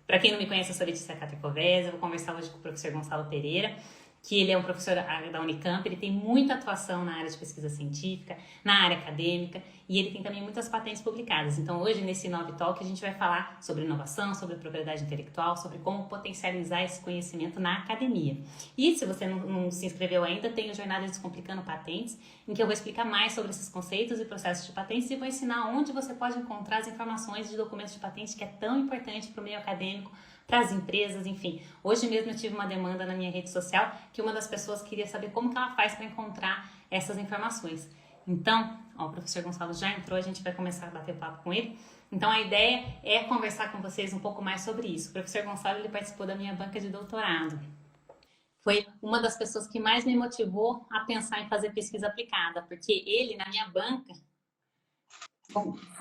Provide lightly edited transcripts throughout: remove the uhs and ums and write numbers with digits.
Para quem não me conhece, eu sou Letícia Catricovese, eu vou conversar hoje com o professor Gonçalo Pereira, que ele é um professor da Unicamp, ele tem muita atuação na área de pesquisa científica, na área acadêmica, e ele tem também muitas patentes publicadas. Então, hoje, nesse Talk, a gente vai falar sobre inovação, sobre propriedade intelectual, sobre como potencializar esse conhecimento na academia. E, se você não se inscreveu ainda, tem o Jornada Descomplicando Patentes, em que eu vou explicar mais sobre esses conceitos e processos de patentes e vou ensinar onde você pode encontrar as informações de documentos de patente, que é tão importante para o meio acadêmico, para as empresas, enfim. Hoje mesmo eu tive uma demanda na minha rede social que uma das pessoas queria saber como que ela faz para encontrar essas informações. Então, o professor Gonçalo já entrou, a gente vai começar a bater papo com ele. Então, a ideia é conversar com vocês um pouco mais sobre isso. O professor Gonçalo, ele participou da minha banca de doutorado. Foi uma das pessoas que mais me motivou a pensar em fazer pesquisa aplicada, porque ele, na minha banca,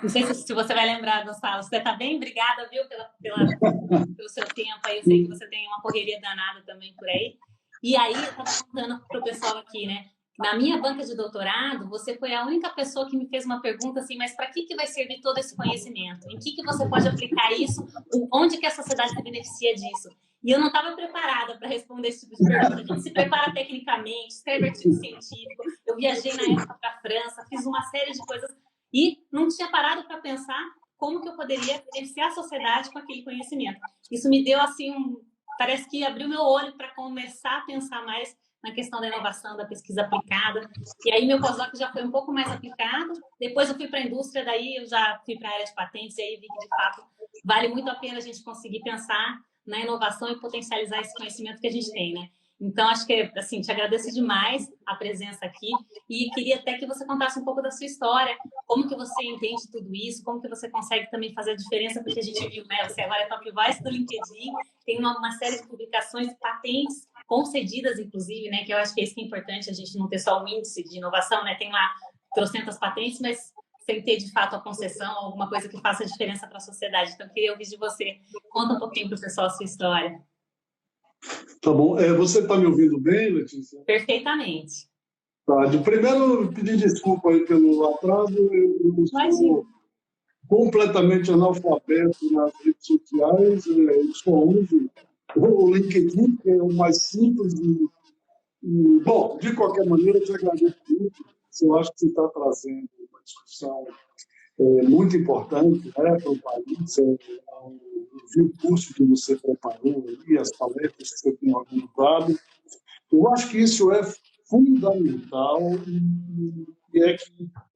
não sei se você vai lembrar, Gonçalo, você está bem? Obrigada, viu, pelo seu tempo aí, eu sei que você tem uma correria danada também por aí. E aí, eu estava contando para o pessoal aqui, né? Na minha banca de doutorado, você foi a única pessoa que me fez uma pergunta assim, mas para que vai servir todo esse conhecimento? Em que você pode aplicar isso? Onde que a sociedade se beneficia disso? E eu não estava preparada para responder esse tipo de pergunta. A gente se prepara tecnicamente, escreve artigo científico. Eu viajei na época para a França, fiz uma série de coisas e não tinha parado para pensar como que eu poderia beneficiar a sociedade com aquele conhecimento. Isso me deu, assim, parece que abriu meu olho para começar a pensar mais na questão da inovação, da pesquisa aplicada. E aí meu pós-doc já foi um pouco mais aplicado. Depois eu fui para a indústria, daí eu já fui para a área de patentes, e aí vi que, de fato, vale muito a pena a gente conseguir pensar na inovação e potencializar esse conhecimento que a gente tem, né? Então, acho que, assim, te agradeço demais a presença aqui e queria até que você contasse um pouco da sua história, como que você entende tudo isso, como que você consegue também fazer a diferença, porque a gente viu, né, você agora é top voice do LinkedIn, tem uma série de publicações, patentes concedidas, inclusive, né, que eu acho que é isso que é importante, a gente não ter só um índice de inovação, né, tem lá trocentas patentes, mas sem ter, de fato, a concessão, alguma coisa que faça diferença para a sociedade. Então, eu queria ouvir de você. Conta um pouquinho para o pessoal a sua história. Tá bom. Você está me ouvindo bem, Letícia? Perfeitamente. Tá. De primeiro, pedir desculpa aí pelo atraso. Eu sou completamente analfabeto nas redes sociais. Eu só uso o LinkedIn, que é o mais simples. Bom, de qualquer maneira, eu te agradeço muito. Eu acho que você está trazendo uma discussão muito importante, né, para o país. Eu vi o curso que você preparou e as palestras que você tem organizado. Eu acho que isso é fundamental e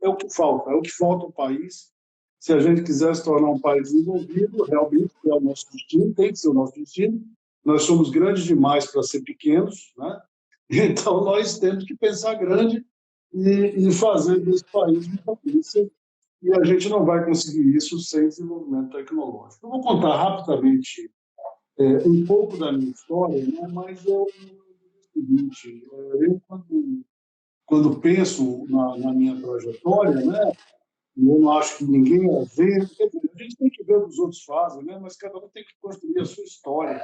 é o que falta ao país. Se a gente quiser se tornar um país desenvolvido, realmente é o nosso destino, tem que ser o nosso destino. Nós somos grandes demais para ser pequenos, né? Então nós temos que pensar grande e fazer desse país uma potência. E a gente não vai conseguir isso sem desenvolvimento tecnológico. Eu vou contar rapidamente um pouco da minha história, né? Mas é o seguinte: eu, quando penso na minha trajetória, né? Eu não acho que ninguém vê. A gente tem que ver o que os outros fazem, né? Mas cada um tem que construir a sua história.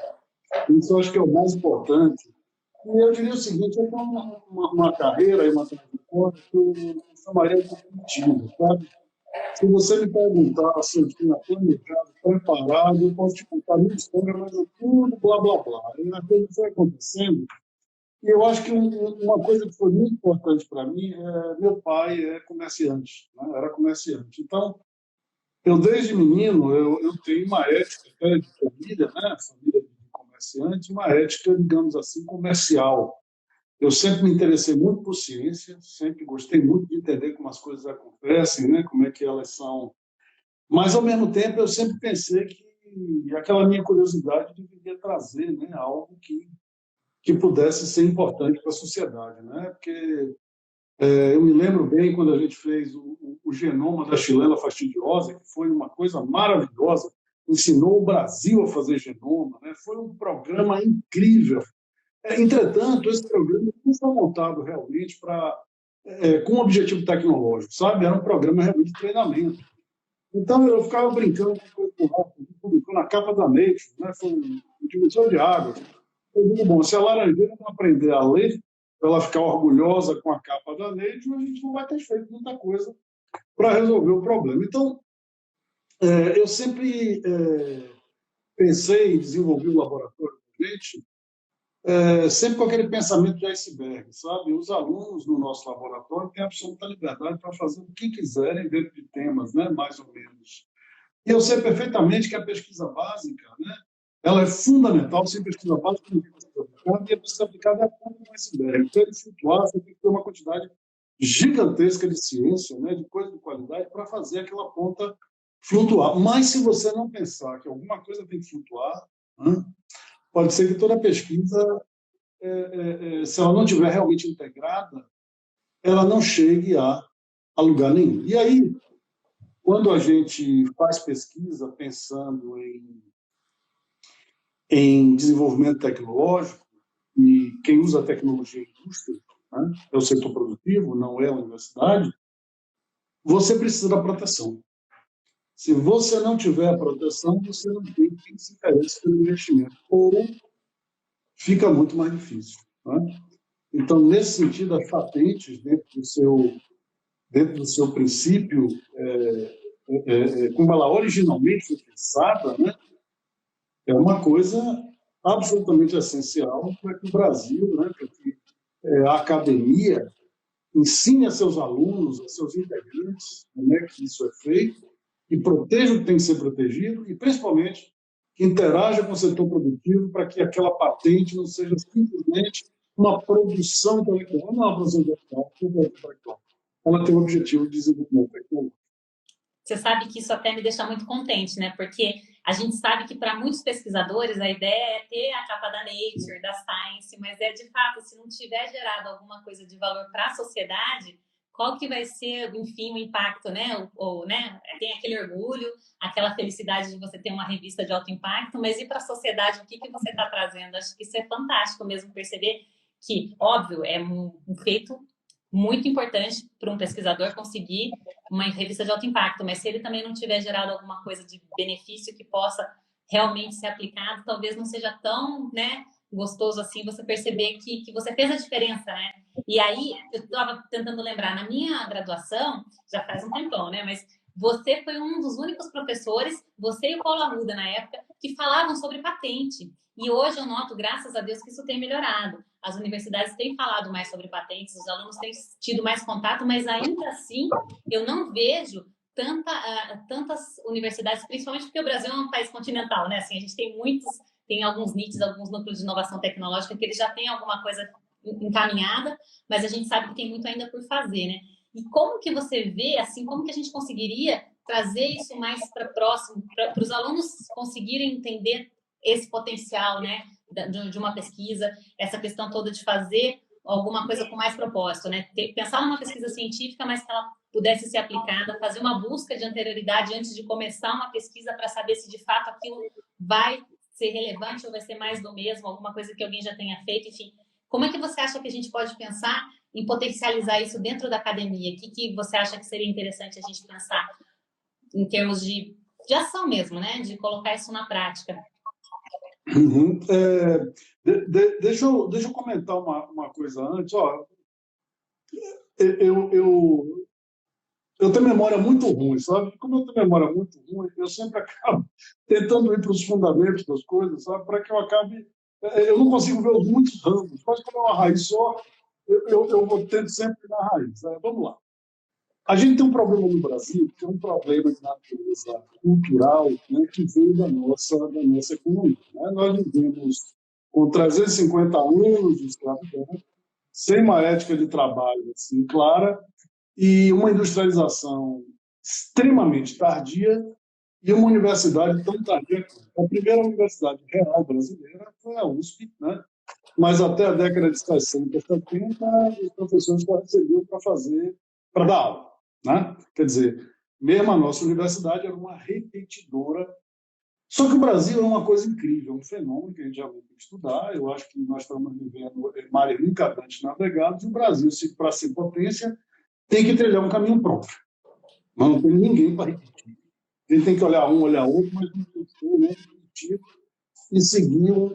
Isso eu acho que é o mais importante. E eu diria o seguinte: eu tenho uma carreira e uma trajetória que eu chamaria de definitiva, sabe? Se você me perguntar se eu tinha planejado, preparado, eu posso te contar a minha história, mas é tudo blá, blá, blá. E a coisa foi acontecendo. E eu acho que uma coisa que foi muito importante para mim meu pai é comerciante, né? Era comerciante. Então, eu desde menino, eu tenho uma ética até de família, né? Família de comerciante, uma ética, digamos assim, comercial. Eu sempre me interessei muito por ciência, sempre gostei muito de entender como as coisas acontecem, né? Como é que elas são. Mas, ao mesmo tempo, eu sempre pensei que aquela minha curiosidade deveria trazer, né, algo que pudesse ser importante para a sociedade, né? Porque eu me lembro bem quando a gente fez o genoma da Xylella fastidiosa, que foi uma coisa maravilhosa, ensinou o Brasil a fazer genoma, né? Foi um programa incrível. Entretanto, esse programa não foi montado realmente com um objetivo tecnológico, sabe? Era um programa realmente de treinamento. Então, eu ficava brincando com o Rafa, publicou na capa da Nature, né? Foi uma dimensão de água. Eu digo, bom, se a Laranjeira não aprender a ler, para ela ficar orgulhosa com a capa da Nature, a gente não vai ter feito muita coisa para resolver o problema. Então, eu sempre pensei e desenvolvi o laboratório da gente, sempre com aquele pensamento de iceberg, sabe? Os alunos no nosso laboratório têm absoluta liberdade para fazer o que quiserem dentro de temas, né? Mais ou menos. E eu sei perfeitamente que a pesquisa básica, né? Ela é fundamental, sem pesquisa básica, não tem pesquisa aplicada, e a pesquisa aplicada é a ponta do iceberg. Para ele flutuar, você tem que ter uma quantidade gigantesca de ciência, né? De coisa de qualidade, para fazer aquela ponta flutuar. Mas se você não pensar que alguma coisa tem que flutuar, né? Pode ser que toda pesquisa, se ela não estiver realmente integrada, ela não chegue a lugar nenhum. E aí, quando a gente faz pesquisa pensando em desenvolvimento tecnológico, e quem usa a tecnologia é a indústria, né? É o setor produtivo, não é a universidade, você precisa da proteção. Se você não tiver a proteção, você não tem quem se interesse pelo investimento. Ou fica muito mais difícil, né? Então, nesse sentido, as patentes, dentro do seu princípio, como ela originalmente foi pensada, né, é uma coisa absolutamente essencial para que o Brasil, né, para que a academia ensine a seus alunos, a seus integrantes, como é que isso é feito, e proteja o que tem que ser protegido, e, principalmente, que interaja com o setor produtivo para que aquela patente não seja simplesmente uma produção intelectual, não é uma produção intelectual, ela tem o objetivo de desenvolvimento tecnológico. Você sabe que isso até me deixa muito contente, né? Porque a gente sabe que para muitos pesquisadores a ideia é ter a capa da Nature, da Science, mas de fato, se não tiver gerado alguma coisa de valor para a sociedade, qual que vai ser, enfim, o impacto, né? Né? Tem aquele orgulho, aquela felicidade de você ter uma revista de alto impacto, mas e para a sociedade, o que você está trazendo? Acho que isso é fantástico mesmo perceber que, óbvio, é um feito muito importante para um pesquisador conseguir uma revista de alto impacto, mas se ele também não tiver gerado alguma coisa de benefício que possa realmente ser aplicado, talvez não seja tão, né, gostoso assim você perceber que você fez a diferença, né? E aí, eu estava tentando lembrar, na minha graduação, já faz um tempão, né, mas você foi um dos únicos professores, você e o Paulo Arruda, na época, que falavam sobre patente. E hoje eu noto, graças a Deus, que isso tem melhorado. As universidades têm falado mais sobre patentes, os alunos têm tido mais contato, mas ainda assim eu não vejo tantas universidades, principalmente porque o Brasil é um país continental, né? Assim, a gente tem alguns NITs, alguns núcleos de inovação tecnológica que eles já têm alguma coisa encaminhada, mas a gente sabe que tem muito ainda por fazer, né? E como que você vê, assim, como que a gente conseguiria trazer isso mais para próximo, para os alunos conseguirem entender esse potencial, né, de uma pesquisa, essa questão toda de fazer alguma coisa com mais propósito, né? Pensar numa pesquisa científica, mas que ela pudesse ser aplicada, fazer uma busca de anterioridade antes de começar uma pesquisa para saber se de fato aquilo vai ser relevante ou vai ser mais do mesmo, alguma coisa que alguém já tenha feito, enfim. Como é que você acha que a gente pode pensar em potencializar isso dentro da academia? O que você acha que seria interessante a gente pensar em termos de ação mesmo, né? De colocar isso na prática? Uhum. Deixa eu comentar uma coisa antes. Ó, eu tenho memória muito ruim, sabe? Como eu tenho memória muito ruim, eu sempre acabo tentando ir para os fundamentos das coisas, sabe? Para que eu acabe. Eu não consigo ver os muitos ramos, mas como é uma raiz só, eu vou tendo sempre na raiz. Né? Vamos lá. A gente tem um problema no Brasil, que é um problema de natureza cultural, né, que veio da nossa economia. Né? Nós vivemos com 350 anos de escravidão, sem uma ética de trabalho assim, clara, e uma industrialização extremamente tardia e uma universidade tão tardia. A primeira universidade real brasileira foi a USP, né? Mas até a década de 60, 70, os professores só recebiam para dar aula. Né? Quer dizer, mesmo a nossa universidade era uma repetidora. Só que o Brasil é uma coisa incrível, um fenômeno que a gente já tem que estudar. Eu acho que nós estamos vivendo mares nunca antes navegados, e o Brasil, para ser potência, tem que trilhar um caminho próprio. Mas não tem ninguém para repetir. Ele tem que olhar um, olhar outro, mas não tem que ser, né, repetir e seguir um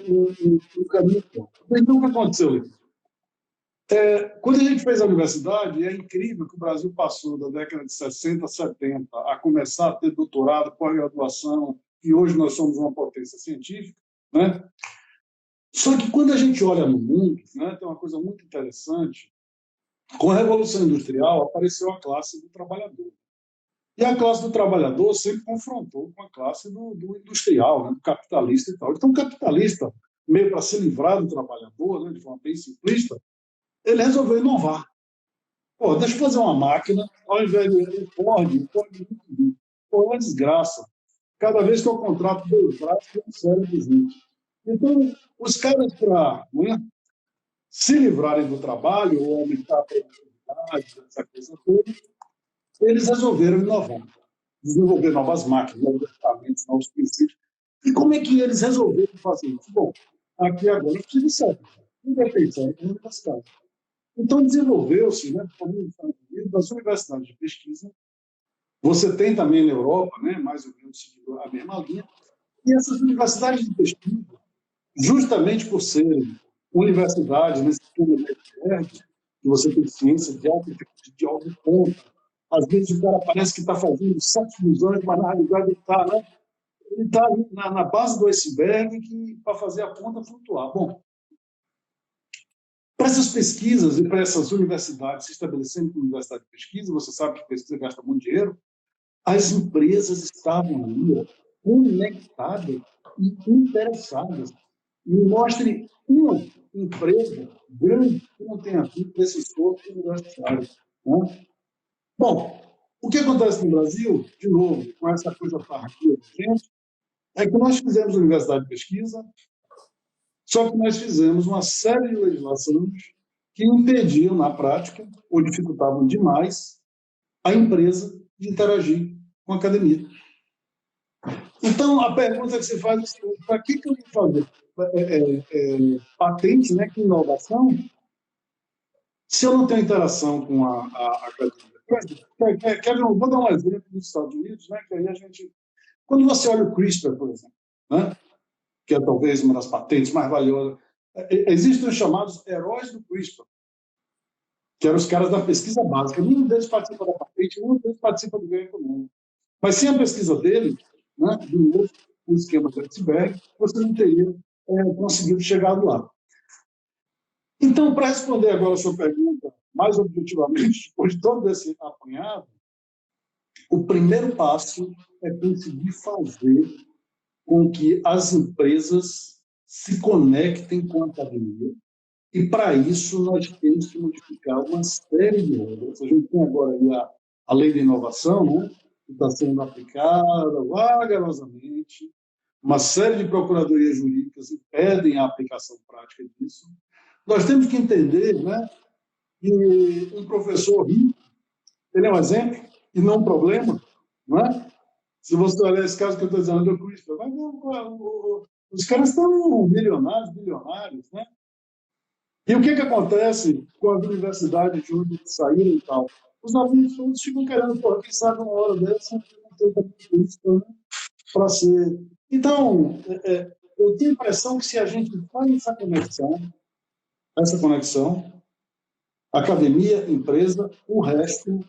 caminho próprio. Então, o que aconteceu? Quando a gente fez a universidade, é incrível que o Brasil passou da década de 60, 70 a começar a ter doutorado, pós-graduação, que hoje nós somos uma potência científica, né? Só que quando a gente olha no mundo, né, tem uma coisa muito interessante. Com a Revolução Industrial, apareceu a classe do trabalhador. E a classe do trabalhador sempre confrontou com a classe do industrial, né, do capitalista e tal. Então, o capitalista, meio para se livrar do trabalhador, né, de forma bem simplista, ele resolveu inovar. Pô, deixa eu fazer uma máquina, ao invés de Ford, pô, é uma desgraça. Cada vez que eu contrato 2 braços, tem um cérebro junto. Então, os caras, para, né, se livrarem do trabalho, ou aumentar a produtividade, essa coisa toda, eles resolveram inovar, desenvolver novas máquinas, novos equipamentos, novos princípios. E como é que eles resolveram fazer isso? Bom, aqui agora eu preciso de cérebro. Ninguém tem cérebro na universidade. Então, desenvolveu-se, né, nos Estados Unidos, das universidades de pesquisa. Você tem também na Europa, né, mais ou menos a mesma linha. E essas universidades de pesquisa, justamente por serem universidades nesse sistema de que você tem ciência de alto ponto, às vezes o cara parece que está fazendo 7 ilusões, mas na realidade ele está na base do iceberg para fazer a ponta flutuar. Bom, para essas pesquisas e para essas universidades se estabelecendo como universidade de pesquisa, você sabe que pesquisa gasta muito dinheiro, as empresas estavam ali conectadas e interessadas. Me mostre uma empresa grande que não tenha vindo desse esforço universitário. Né? Bom, o que acontece no Brasil, de novo, com essa coisa tardia de gente, é que nós fizemos universidade de pesquisa, só que nós fizemos uma série de legislações que impediam, na prática, ou dificultavam demais, a empresa de interagir com a academia. Então, a pergunta que se faz é: para que eu vou fazer patente, né, com inovação, se eu não tenho interação com a academia? Vou dar um exemplo dos Estados Unidos, né, que aí a gente... Quando você olha o CRISPR, por exemplo, né, que é talvez uma das patentes mais valiosas, existem os chamados heróis do CRISPR, que eram os caras da pesquisa básica. Nenhum deles participa da patente, nenhum deles participa do ganho econômico. Mas sem a pesquisa dele, né, de novo, o esquema do iceberg, você não teria conseguido chegar lá. Então, para responder agora a sua pergunta, mais objetivamente, depois de todo esse apanhado, o primeiro passo é conseguir fazer com que as empresas se conectem com a academia, e, para isso, nós temos que modificar uma série de regras. A gente tem agora aí a lei de inovação, né, que está sendo aplicada vagarosamente. Uma série de procuradorias jurídicas impedem a aplicação prática disso. Nós temos que entender, né, que um professor rico, ele é um exemplo e não um problema, não é? Se você olhar esse caso que eu estou dizendo do CRISPR, os caras estão milionários, bilionários, né? E o que acontece com as universidades de onde saíram e tal? Os alunos todos ficam querendo, pô, quem sabe uma hora dessa não tem CRISPR para ser... Então, eu tenho a impressão que se a gente faz essa conexão, academia, empresa, o resto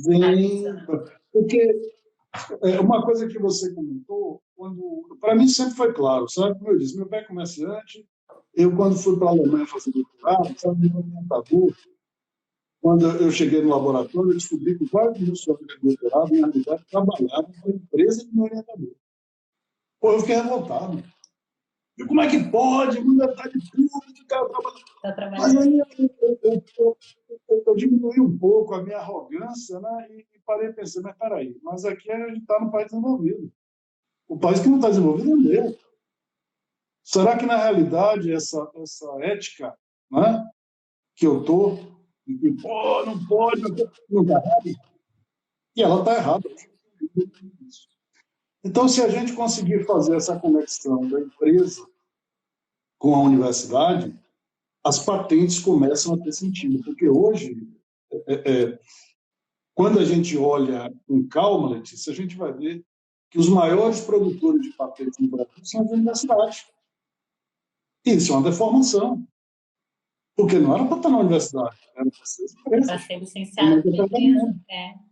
vem... Porque uma coisa que você comentou, para mim sempre foi claro, sabe? Como eu disse, meu pai é comerciante, eu, quando fui para a Alemanha fazer doutorado, sabe, meu orientador, quando eu cheguei no laboratório, eu descobri que vários dos meus colegas de doutorado, na realidade, trabalhavam com a empresa de meu orientador. Pô, eu fiquei revoltado. E como é que pode? Universidade pública, cara, trabalhando. Mas aí eu diminui um pouco a minha arrogância, né, e parei a pensar, mas peraí, mas aqui a gente está num país desenvolvido. O país que não está desenvolvido é o meu. Será que, na realidade, essa ética, né, que eu estou, que pô, não pode, não está errado? E ela está errada. Então, se a gente conseguir fazer essa conexão da empresa com a universidade, as patentes começam a ter sentido. Porque hoje, quando a gente olha em calma, Letícia, a gente vai ver que os maiores produtores de patentes no Brasil são as universidades. Isso é uma deformação. Porque não era para estar na universidade, era para ser Para ser licenciado, beleza.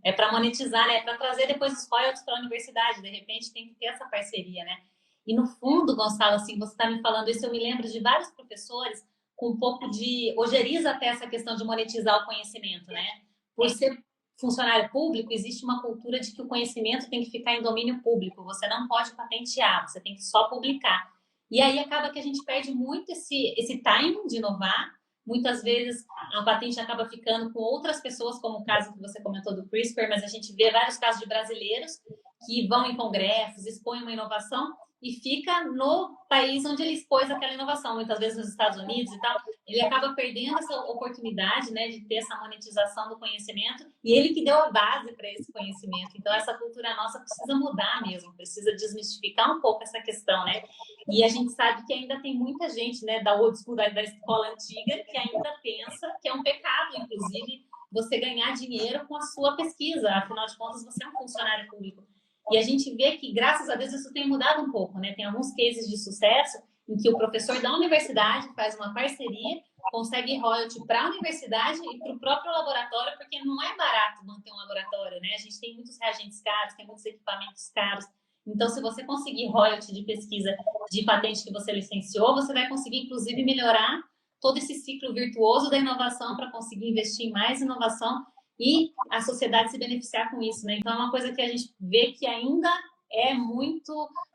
É para monetizar, né? É para trazer depois os royalties para a universidade. De repente tem que ter essa parceria, né? E no fundo, Gonçalo, assim, você está me falando isso, eu me lembro de vários professores com um pouco de ojeriza até essa questão de monetizar o conhecimento, né? Por ser funcionário público, existe uma cultura de que o conhecimento tem que ficar em domínio público. Você não pode patentear, você tem que só publicar. E aí acaba que a gente perde muito esse timing de inovar. Muitas vezes a patente acaba ficando com outras pessoas, como o caso que você comentou do CRISPR, mas a gente vê vários casos de brasileiros que vão em congressos, expõem uma inovação e fica no país onde ele expôs aquela inovação, muitas vezes nos Estados Unidos e tal. Ele acaba perdendo essa oportunidade, né, de ter essa monetização do conhecimento, e ele que deu a base para esse conhecimento. Então, essa cultura nossa precisa mudar mesmo, precisa desmistificar um pouco essa questão, né? E a gente sabe que ainda tem muita gente, né, da old school, da escola antiga, que ainda pensa que é um pecado, inclusive, você ganhar dinheiro com a sua pesquisa. Afinal de contas, você é um funcionário público. E a gente vê que, graças a Deus, isso tem mudado um pouco, né? Tem alguns cases de sucesso em que o professor da universidade faz uma parceria, consegue royalty para a universidade e para o próprio laboratório, porque não é barato manter um laboratório, né? A gente tem muitos reagentes caros, tem muitos equipamentos caros. Então, se você conseguir royalty de pesquisa de patente que você licenciou, você vai conseguir, inclusive, melhorar todo esse ciclo virtuoso da inovação para conseguir investir em mais inovação e a sociedade se beneficiar com isso, né? Então, é uma coisa que a gente vê que ainda é muito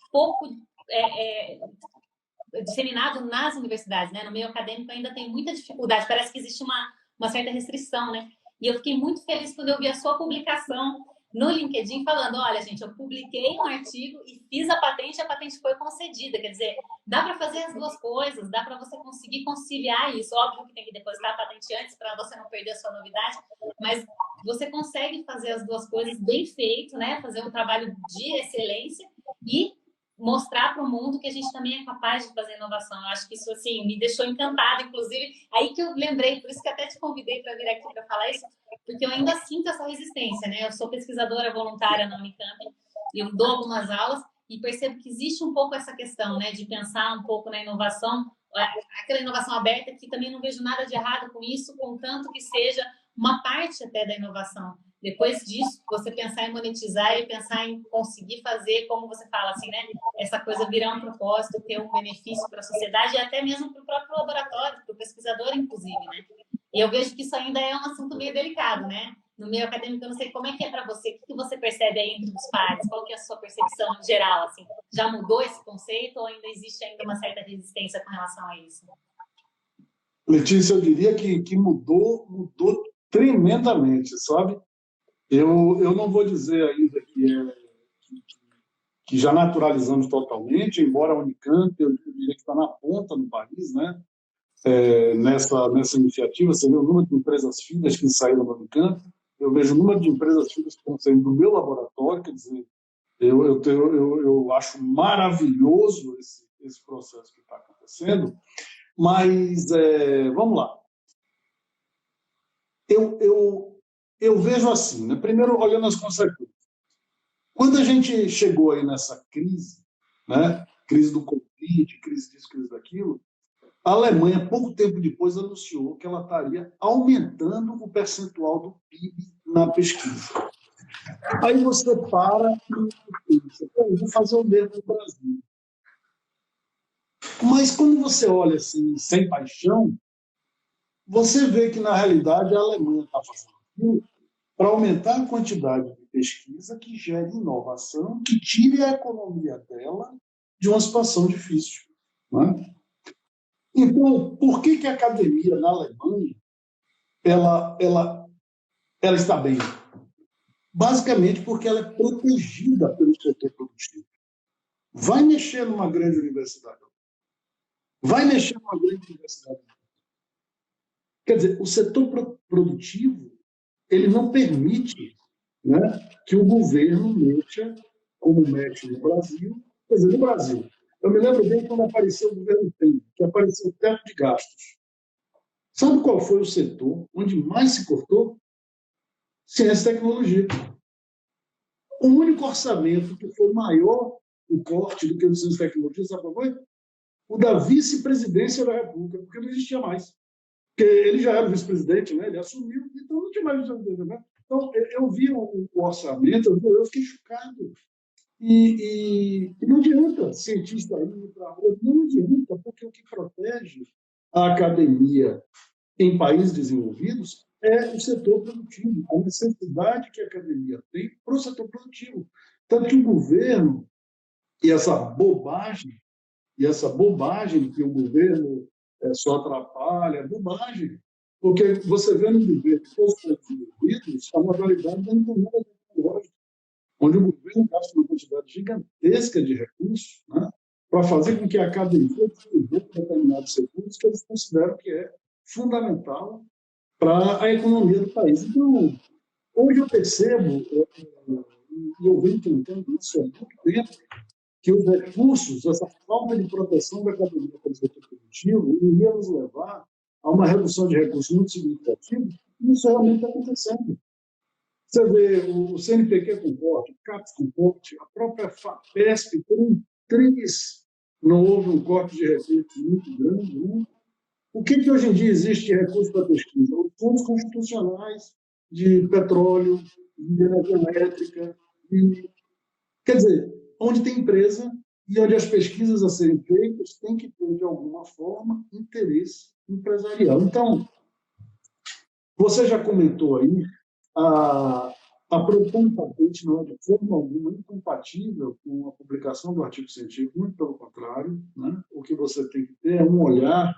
pouco disseminado nas universidades, né? No meio acadêmico ainda tem muita dificuldade, parece que existe uma certa restrição, né? E eu fiquei muito feliz quando eu vi a sua publicação no LinkedIn falando, olha, gente, eu publiquei um artigo e fiz a patente foi concedida. Quer dizer, dá para fazer as duas coisas, dá para você conseguir conciliar isso. Óbvio que tem que depositar a patente antes para você não perder a sua novidade, mas você consegue fazer as duas coisas bem feito, né? Fazer um trabalho de excelência e mostrar para o mundo que a gente também é capaz de fazer inovação. Eu acho que isso, assim, me deixou encantada, inclusive. Aí que eu lembrei, por isso que até te convidei para vir aqui para falar isso, porque eu ainda sinto essa resistência, né? Eu sou pesquisadora voluntária na Unicamp, eu dou algumas aulas e percebo que existe um pouco essa questão, né, de pensar um pouco na inovação, aquela inovação aberta, que também não vejo nada de errado com isso, contanto que seja uma parte até da inovação. Depois disso, você pensar em monetizar e pensar em conseguir fazer, como você fala, assim, né? Essa coisa virar um propósito, ter um benefício para a sociedade e até mesmo para o próprio laboratório, para o pesquisador, inclusive, né? E eu vejo que isso ainda é um assunto meio delicado, né? No meio acadêmico, eu não sei como é que é para você, o que você percebe aí entre os pares, qual que é a sua percepção geral, assim? Já mudou esse conceito ou ainda existe ainda uma certa resistência com relação a isso? Letícia, eu diria que mudou tremendamente, sabe? Eu não vou dizer ainda que já naturalizamos totalmente, embora a Unicamp, eu diria que está na ponta no país, né? Nessa iniciativa, você vê o número de empresas filhas que saíram da Unicamp, eu vejo o número de empresas filhas que estão saindo do meu laboratório, quer dizer, eu acho maravilhoso esse processo que está acontecendo, mas vamos lá. Eu vejo assim, né? Primeiro, olhando as consequências. Quando a gente chegou aí nessa crise, né? Crise do Covid, crise disso, crise daquilo, a Alemanha, pouco tempo depois, anunciou que ela estaria aumentando o percentual do PIB na pesquisa. Aí você para e pensa, eu vou fazer o mesmo no Brasil. Mas quando você olha assim, sem paixão, você vê que, na realidade, a Alemanha está fazendo aquilo para aumentar a quantidade de pesquisa que gere inovação, que tire a economia dela de uma situação difícil. Né? Então, por que a academia na Alemanha ela está bem? Basicamente porque ela é protegida pelo setor produtivo. Vai mexer numa grande universidade. Vai mexer numa grande universidade. Quer dizer, o setor produtivo ele não permite, né, que o governo mexa como mexe no Brasil. Quer dizer, no Brasil, eu me lembro bem quando apareceu o governo Temer, que apareceu o teto de gastos. Sabe qual foi o setor onde mais se cortou? Ciência e tecnologia. O único orçamento que foi maior o corte do que o de ciência e tecnologia, sabe qual foi? O da vice-presidência da República, porque não existia mais. porque ele já era vice-presidente, né? Ele assumiu, então não tinha mais vice-presidente. Né? Então, eu vi o orçamento, eu fiquei chocado. E não adianta cientista ir para a rua, não adianta, porque o que protege a academia em países desenvolvidos é o setor produtivo, a necessidade que a academia tem para o setor produtivo. Tanto que o governo, e essa bobagem que o governo só atrapalha, é bobagem, porque você vê no governo todos os países desenvolvidos a modalidade da economia tecnológica, onde o governo gasta uma quantidade gigantesca de recursos, né, para fazer com que a academia desenvolva determinados recursos que eles consideram que é fundamental para a economia do país. Então, hoje eu percebo, e eu venho tentando isso há muito tempo, que os recursos, essa falta de proteção da academia pelo setor produtivo, iria nos levar a uma redução de recursos muito significativa, e isso realmente está acontecendo. Você vê o CNPq com corte, o CAPES com corte, a própria FAPESP por um triz não houve um corte de recursos muito grande. Né? O que hoje em dia existe de recursos para pesquisa? Os fundos constitucionais de petróleo, de energia elétrica, quer dizer, onde tem empresa e onde as pesquisas a serem feitas têm que ter, de alguma forma, interesse empresarial. Então, você já comentou aí, a produção de patente não é de forma alguma incompatível com a publicação do artigo científico, muito pelo contrário. Né? O que você tem que ter é um olhar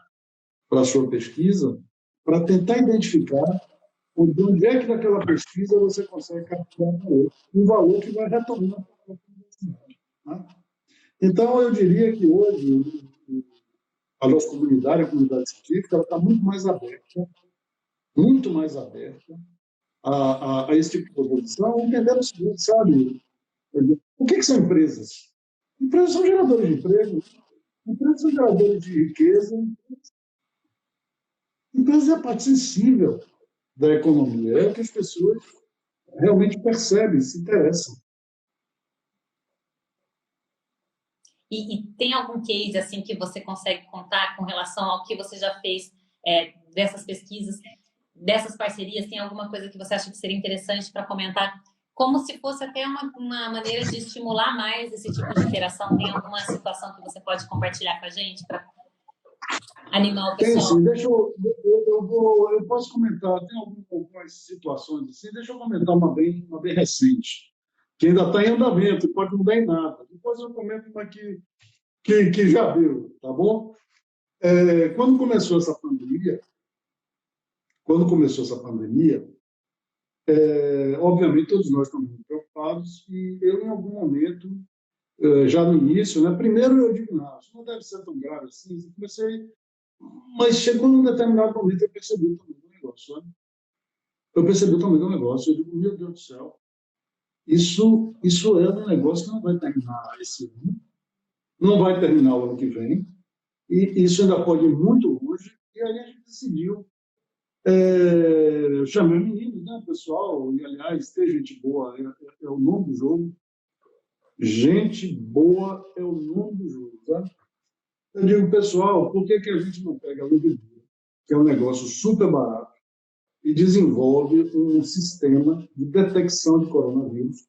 para a sua pesquisa para tentar identificar de onde é que naquela pesquisa você consegue capturar um valor que vai retornar para a universidade. Né? Então, eu diria que hoje a nossa comunidade, a comunidade científica, ela está muito mais aberta a esse tipo de proposição, entendendo o seguinte, sabe? O que são empresas? Empresas são geradores de emprego, empresas são geradores de riqueza, empresas é a parte sensível da economia, é o que as pessoas realmente percebem, se interessam. E tem algum case assim que você consegue contar com relação ao que você já fez dessas pesquisas, dessas parcerias? Tem alguma coisa que você acha que seria interessante para comentar? Como se fosse até uma maneira de estimular mais esse tipo de interação. Tem alguma situação que você pode compartilhar com a gente para animar o pessoal? Tem sim, eu posso comentar, tem algumas situações assim, deixa eu comentar uma bem recente, que ainda está em andamento, pode não dar em nada. Depois eu comento uma que já deu, tá bom? Quando começou essa pandemia, obviamente todos nós estamos muito preocupados e eu, em algum momento, já no início, né, primeiro eu digo, não, isso não deve ser tão grave assim, eu comecei, mas chegou num determinado momento eu percebi o tamanho do negócio, sabe? Eu percebi o tamanho do negócio, eu digo, meu Deus do céu, isso é um negócio que não vai terminar esse ano, não vai terminar o ano que vem, e isso ainda pode ir muito longe, e aí a gente decidiu, eu chamei meninos, né, pessoal, e aliás, ter gente boa é o nome do jogo, gente boa é o nome do jogo, tá? Eu digo, pessoal, por que a gente não pega a levedura, que é um negócio super barato, e desenvolve um sistema de detecção de coronavírus,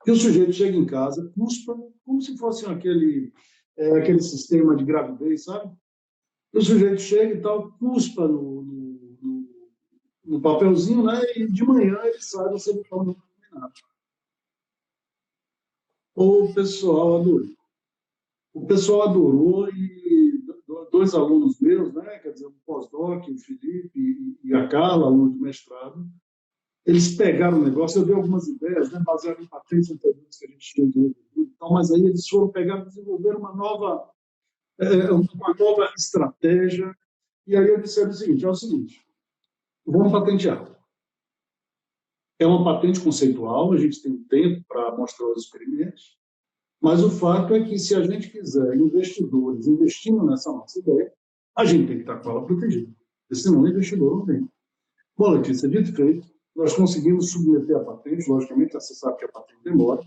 que o sujeito chega em casa, cuspa, como se fosse aquele sistema de gravidez, sabe? O sujeito chega e tal, cuspa no papelzinho, né? E de manhã ele sai do seu contaminado. O pessoal adorou. O pessoal adorou e dois alunos meus, né? Quer dizer, um pós-doc, o Felipe e a Carla, aluno de mestrado, eles pegaram o negócio, eu dei algumas ideias, né, baseadas em patentes anteriores que a gente tinha de então, mas aí eles foram pegar e desenvolver uma nova estratégia, e aí eu disse o seguinte, vamos patentear. É uma patente conceitual, a gente tem tempo para mostrar os experimentos, mas o fato é que se a gente quiser investidores investindo nessa nossa ideia, a gente tem que estar com ela protegida, porque senão o investidor não vem. Bom, Letícia, dito e feito, nós conseguimos submeter a patente, logicamente, você sabe que a patente demora.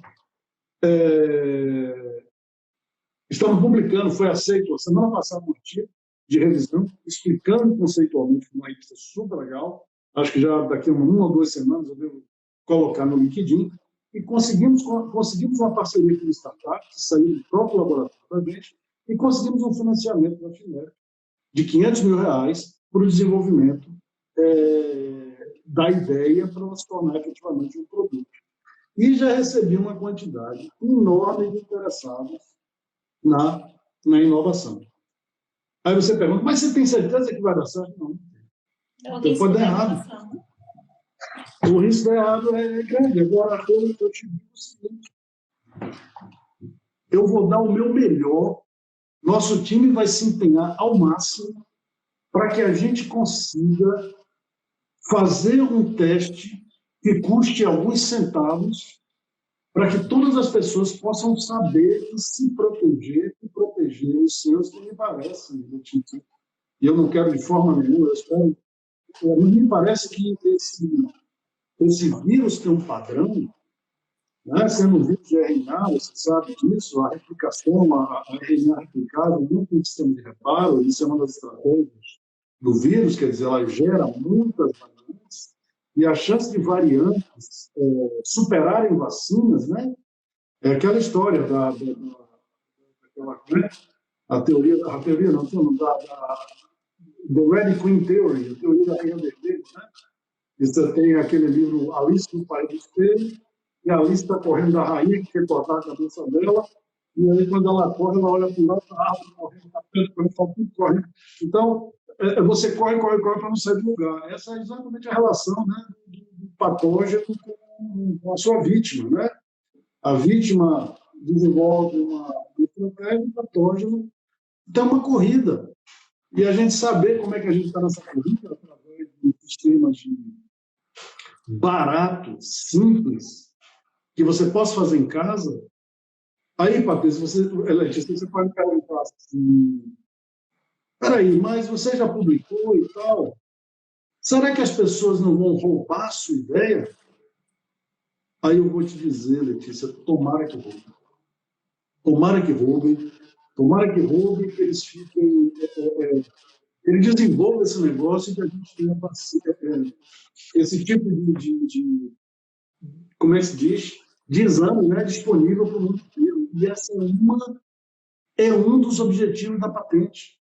Estamos publicando, foi aceito a semana passada no artigo, de revisão, explicando conceitualmente uma revista super legal. Acho que já daqui a uma ou 2 semanas eu devo colocar no LinkedIn. E conseguimos uma parceria com uma startup, que saiu do próprio laboratório da gente, e conseguimos um financiamento da FINEP de R$500 mil para o desenvolvimento da ideia para ela se tornar efetivamente um produto. E já recebi uma quantidade enorme de interessados na inovação. Aí você pergunta, mas você tem certeza que vai dar certo? Não. Então pode dar errado. O risco de errado é grande. Agora, eu te digo o seguinte, eu vou dar o meu melhor, nosso time vai se empenhar ao máximo para que a gente consiga fazer um teste que custe alguns centavos para que todas as pessoas possam saber e se proteger e proteger os seus, que me parece, Letícia. E eu não quero de forma nenhuma, me parece que esse vírus tem um padrão, né? Sendo um vírus de RNA, você sabe disso, a replicação, a RNA replicada não tem sistema de reparo, isso é uma das estratégias do vírus, quer dizer, ela gera muitas variantes, e a chance de variantes superarem vacinas, né? É aquela história a teoria não, do Red Queen Theory, a teoria da Rainha Vermelha, né? Você tem aquele livro Alice no País do Espelho, e a Alice está correndo da rainha, que quer cortar a cabeça dela, e aí, quando ela corre, ela olha para o lado, a árvore correndo, está tudo correndo. Então, você corre para não sair do lugar. Essa é exatamente a relação, né, do patógeno com a sua vítima, né? A vítima desenvolve uma estratégia, o patógeno. Então, é uma corrida. E a gente saber como é que a gente está nessa corrida, através de sistemas baratos, simples, que você possa fazer em casa. Aí, Patrícia, Letícia, você pode perguntar assim, peraí, mas você já publicou e tal, será que as pessoas não vão roubar a sua ideia? Aí eu vou te dizer, Letícia, tomara que roubem. Tomara que roubem, que eles fiquem... ele desenvolva esse negócio e que a gente tenha esse tipo como é que se diz? De exame, né, disponível para o mundo inteiro. E essa é um dos objetivos da patente.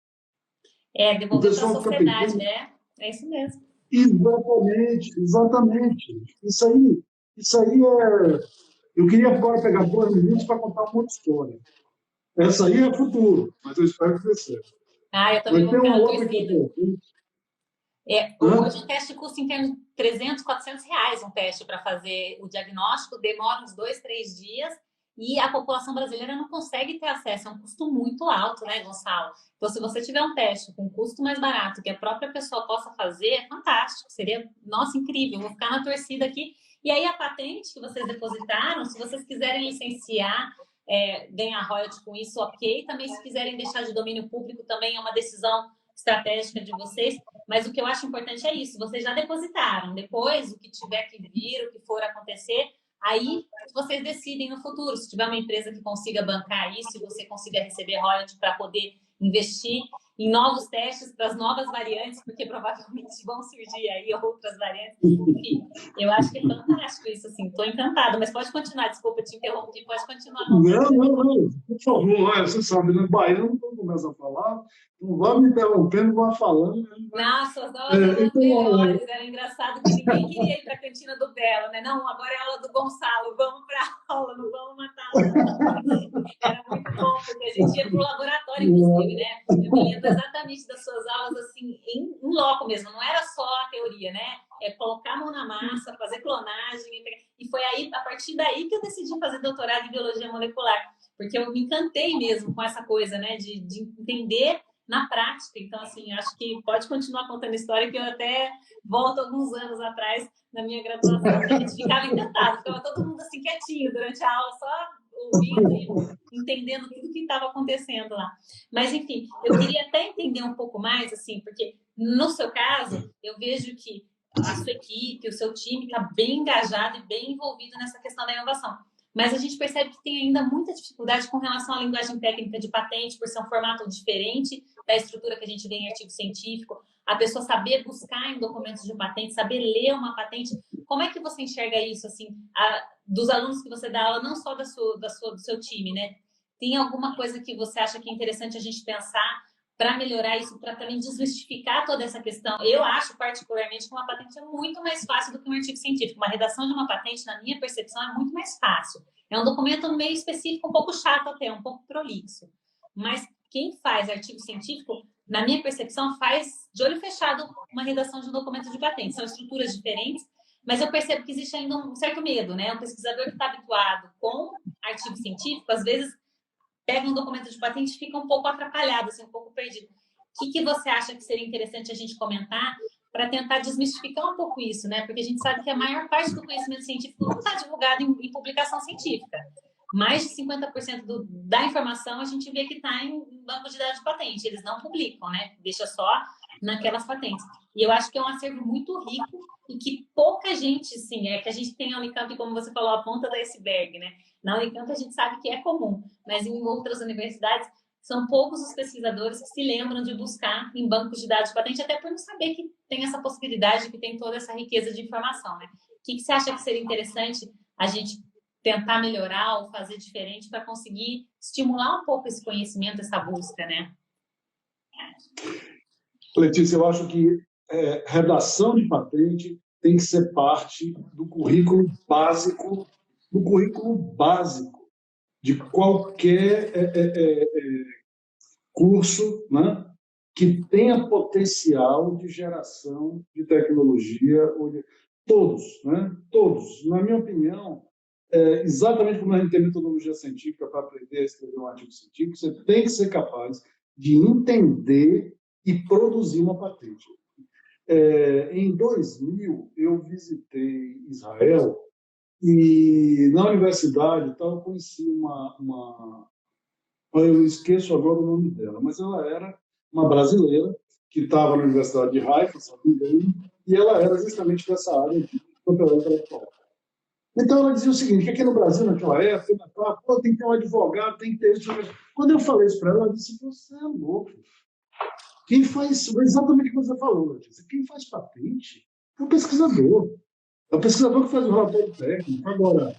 Devolver para a sociedade, né? É isso mesmo. Exatamente. Isso aí é... Eu queria agora pegar 2 minutos para contar uma outra história. Essa aí é futuro, mas eu espero que dê certo. Eu também vou ficar na torcida. Hoje o teste custa em termos de 300, 400 reais um teste para fazer o diagnóstico, demora uns 2, 3 dias e a população brasileira não consegue ter acesso, é um custo muito alto, né, Gonçalo? Então, se você tiver um teste com um custo mais barato que a própria pessoa possa fazer, é fantástico, seria, nossa, incrível, vou ficar na torcida aqui. E aí a patente que vocês depositaram, se vocês quiserem licenciar, ganhar royalties com isso, ok. Também, se quiserem deixar de domínio público, também é uma decisão estratégica de vocês, mas o que eu acho importante é isso, vocês já depositaram, depois o que tiver que vir, o que for acontecer, aí vocês decidem no futuro, se tiver uma empresa que consiga bancar isso e você consiga receber royalties para poder investir em novos testes para as novas variantes, porque provavelmente vão surgir aí outras variantes. Enfim, eu acho que é fantástico isso, assim, estou encantada, mas pode continuar, desculpa te interromper, pode continuar. Não, por favor, você sabe, né? Baiano, quando começa a falar, não vai me interrompendo, vai falando. Não, suas aulas eram melhores, era engraçado que ninguém queria ir para a cantina do Belo, né? Não, agora é a aula do Gonçalo, vamos para a aula, não vamos matar a aula. Era muito bom, porque a gente ia para o laboratório, inclusive, né? Eu me lembro exatamente das suas aulas, assim, em loco mesmo, não era só a teoria, né? É colocar a mão na massa, fazer clonagem, e foi aí, a partir daí que eu decidi fazer doutorado em biologia molecular, porque eu me encantei mesmo com essa coisa, né? De entender na prática. Então, assim, acho que pode continuar contando história, que eu até volto alguns anos atrás, na minha graduação, que a gente ficava encantado, ficava todo mundo assim quietinho durante a aula, só ouvindo e entendendo tudo que estava acontecendo lá. Mas, enfim, eu queria até entender um pouco mais, assim, porque no seu caso, eu vejo que a sua equipe, o seu time está bem engajado e bem envolvido nessa questão da inovação. mas a gente percebe que tem ainda muita dificuldade com relação à linguagem técnica de patente, por ser um formato diferente da estrutura que a gente vê em artigo científico, a pessoa saber buscar em documentos de patente, saber ler uma patente. Como é que você enxerga isso, assim, dos alunos que você dá aula, não só do seu time, né? Tem alguma coisa que você acha que é interessante a gente pensar para melhorar isso, para também desmistificar toda essa questão? Eu acho, particularmente, que uma patente é muito mais fácil do que um artigo científico. Uma redação de uma patente, na minha percepção, é muito mais fácil. É um documento meio específico, um pouco chato até, um pouco prolixo. Mas quem faz artigo científico, na minha percepção, faz de olho fechado uma redação de um documento de patente. São estruturas diferentes, mas eu percebo que existe ainda um certo medo, né? Um pesquisador que está habituado com artigo científico, às vezes pega um documento de patente e fica um pouco atrapalhado, assim, um pouco perdido. O que você acha que seria interessante a gente comentar para tentar desmistificar um pouco isso, né? Porque a gente sabe que a maior parte do conhecimento científico não está divulgado em publicação científica. Mais de 50% da informação a gente vê que está em banco de dados de patente. Eles não publicam, né? Deixa só naquelas patentes. E eu acho que é um acervo muito rico e que pouca gente, sim, que a gente tem a Unicamp, como você falou, a ponta do iceberg, né? Na Unicamp a gente sabe que é comum, mas em outras universidades são poucos os pesquisadores que se lembram de buscar em bancos de dados de patente, até por não saber que tem essa possibilidade, que tem toda essa riqueza de informação, né? O que você acha que seria interessante a gente tentar melhorar ou fazer diferente para conseguir estimular um pouco esse conhecimento, essa busca, né? Letícia, eu acho que redação de patente tem que ser parte do currículo básico de qualquer curso, né, que tenha potencial de geração de tecnologia. Todos, né? Todos. Na minha opinião, exatamente como a gente tem metodologia científica para aprender a escrever um artigo científico, você tem que ser capaz de entender e produzir uma patente. Em 2000, eu visitei Israel e, na universidade, eu conheci eu esqueço agora o nome dela, mas ela era uma brasileira que estava na Universidade de Haifa, se não me engano, e ela era justamente dessa área de propriedade intelectual. Então, ela dizia o seguinte, que aqui no Brasil, naquela época, tem que ter um advogado, tem que ter isso. Quando eu falei isso para ela, ela disse, você é louco. Quem faz exatamente o que você falou, Letícia, quem faz patente é o pesquisador. É o pesquisador que faz o relatório técnico. Agora,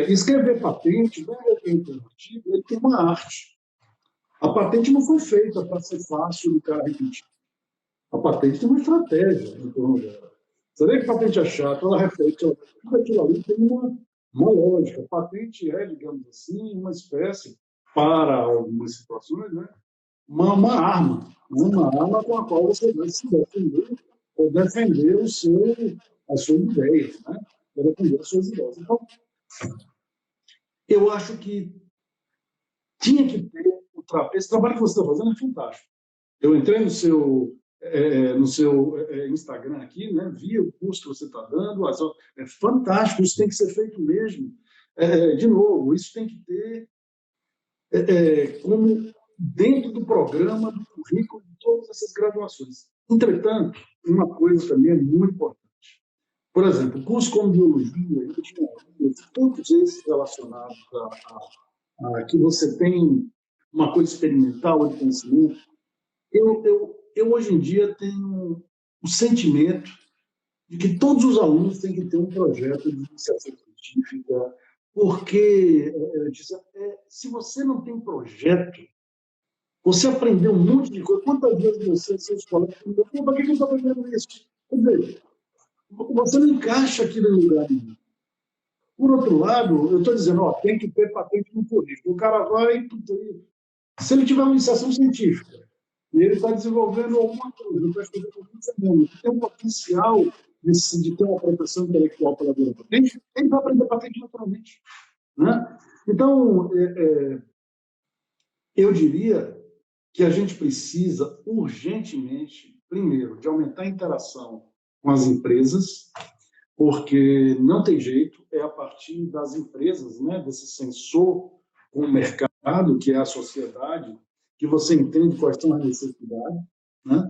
escrever patente, não é artigo, ele tem uma arte. A patente não foi feita para ser fácil do cara repetir. A patente tem uma estratégia em torno dela. Você vê que a patente é chata, ela reflete, tudo aquilo ali tem uma lógica. A patente é, digamos assim, uma espécie, para algumas situações, né, uma arma com a qual você vai se defender ou defender as suas ideias, né? Ou defender as suas ideias. Então, eu acho que tinha que ter esse trabalho que você está fazendo é fantástico. Eu entrei no seu Instagram aqui, né? Vi o curso que você está dando, é fantástico, isso tem que ser feito mesmo. De novo, isso tem que ter como dentro do programa, do currículo de todas essas graduações. Entretanto, uma coisa também é muito importante. Por exemplo, curso como biologia, eu tinha todos esses relacionados a que você tem uma coisa experimental de conhecimento. Eu hoje em dia tenho o sentimento de que todos os alunos têm que ter um projeto de iniciação científica, porque se você não tem projeto, você aprendeu um monte de coisa. Quantas vezes você e seus colegas perguntam, para que eu estou aprendendo isso? Quer dizer, você não encaixa aquilo em lugar nenhum. Por outro lado, eu estou dizendo, tem que ter patente no currículo. O cara vai, se ele tiver uma iniciação científica, e ele está desenvolvendo alguma coisa, ele está escrevendo 20 anos, tem um potencial de ter uma proteção intelectual pela dura patente, ele vai aprender patente naturalmente. Né? Então, eu diria que a gente precisa urgentemente, primeiro, de aumentar a interação com as empresas, porque não tem jeito, é a partir das empresas, né, desse sensor com o mercado, que é a sociedade, que você entende quais são as necessidades. Né?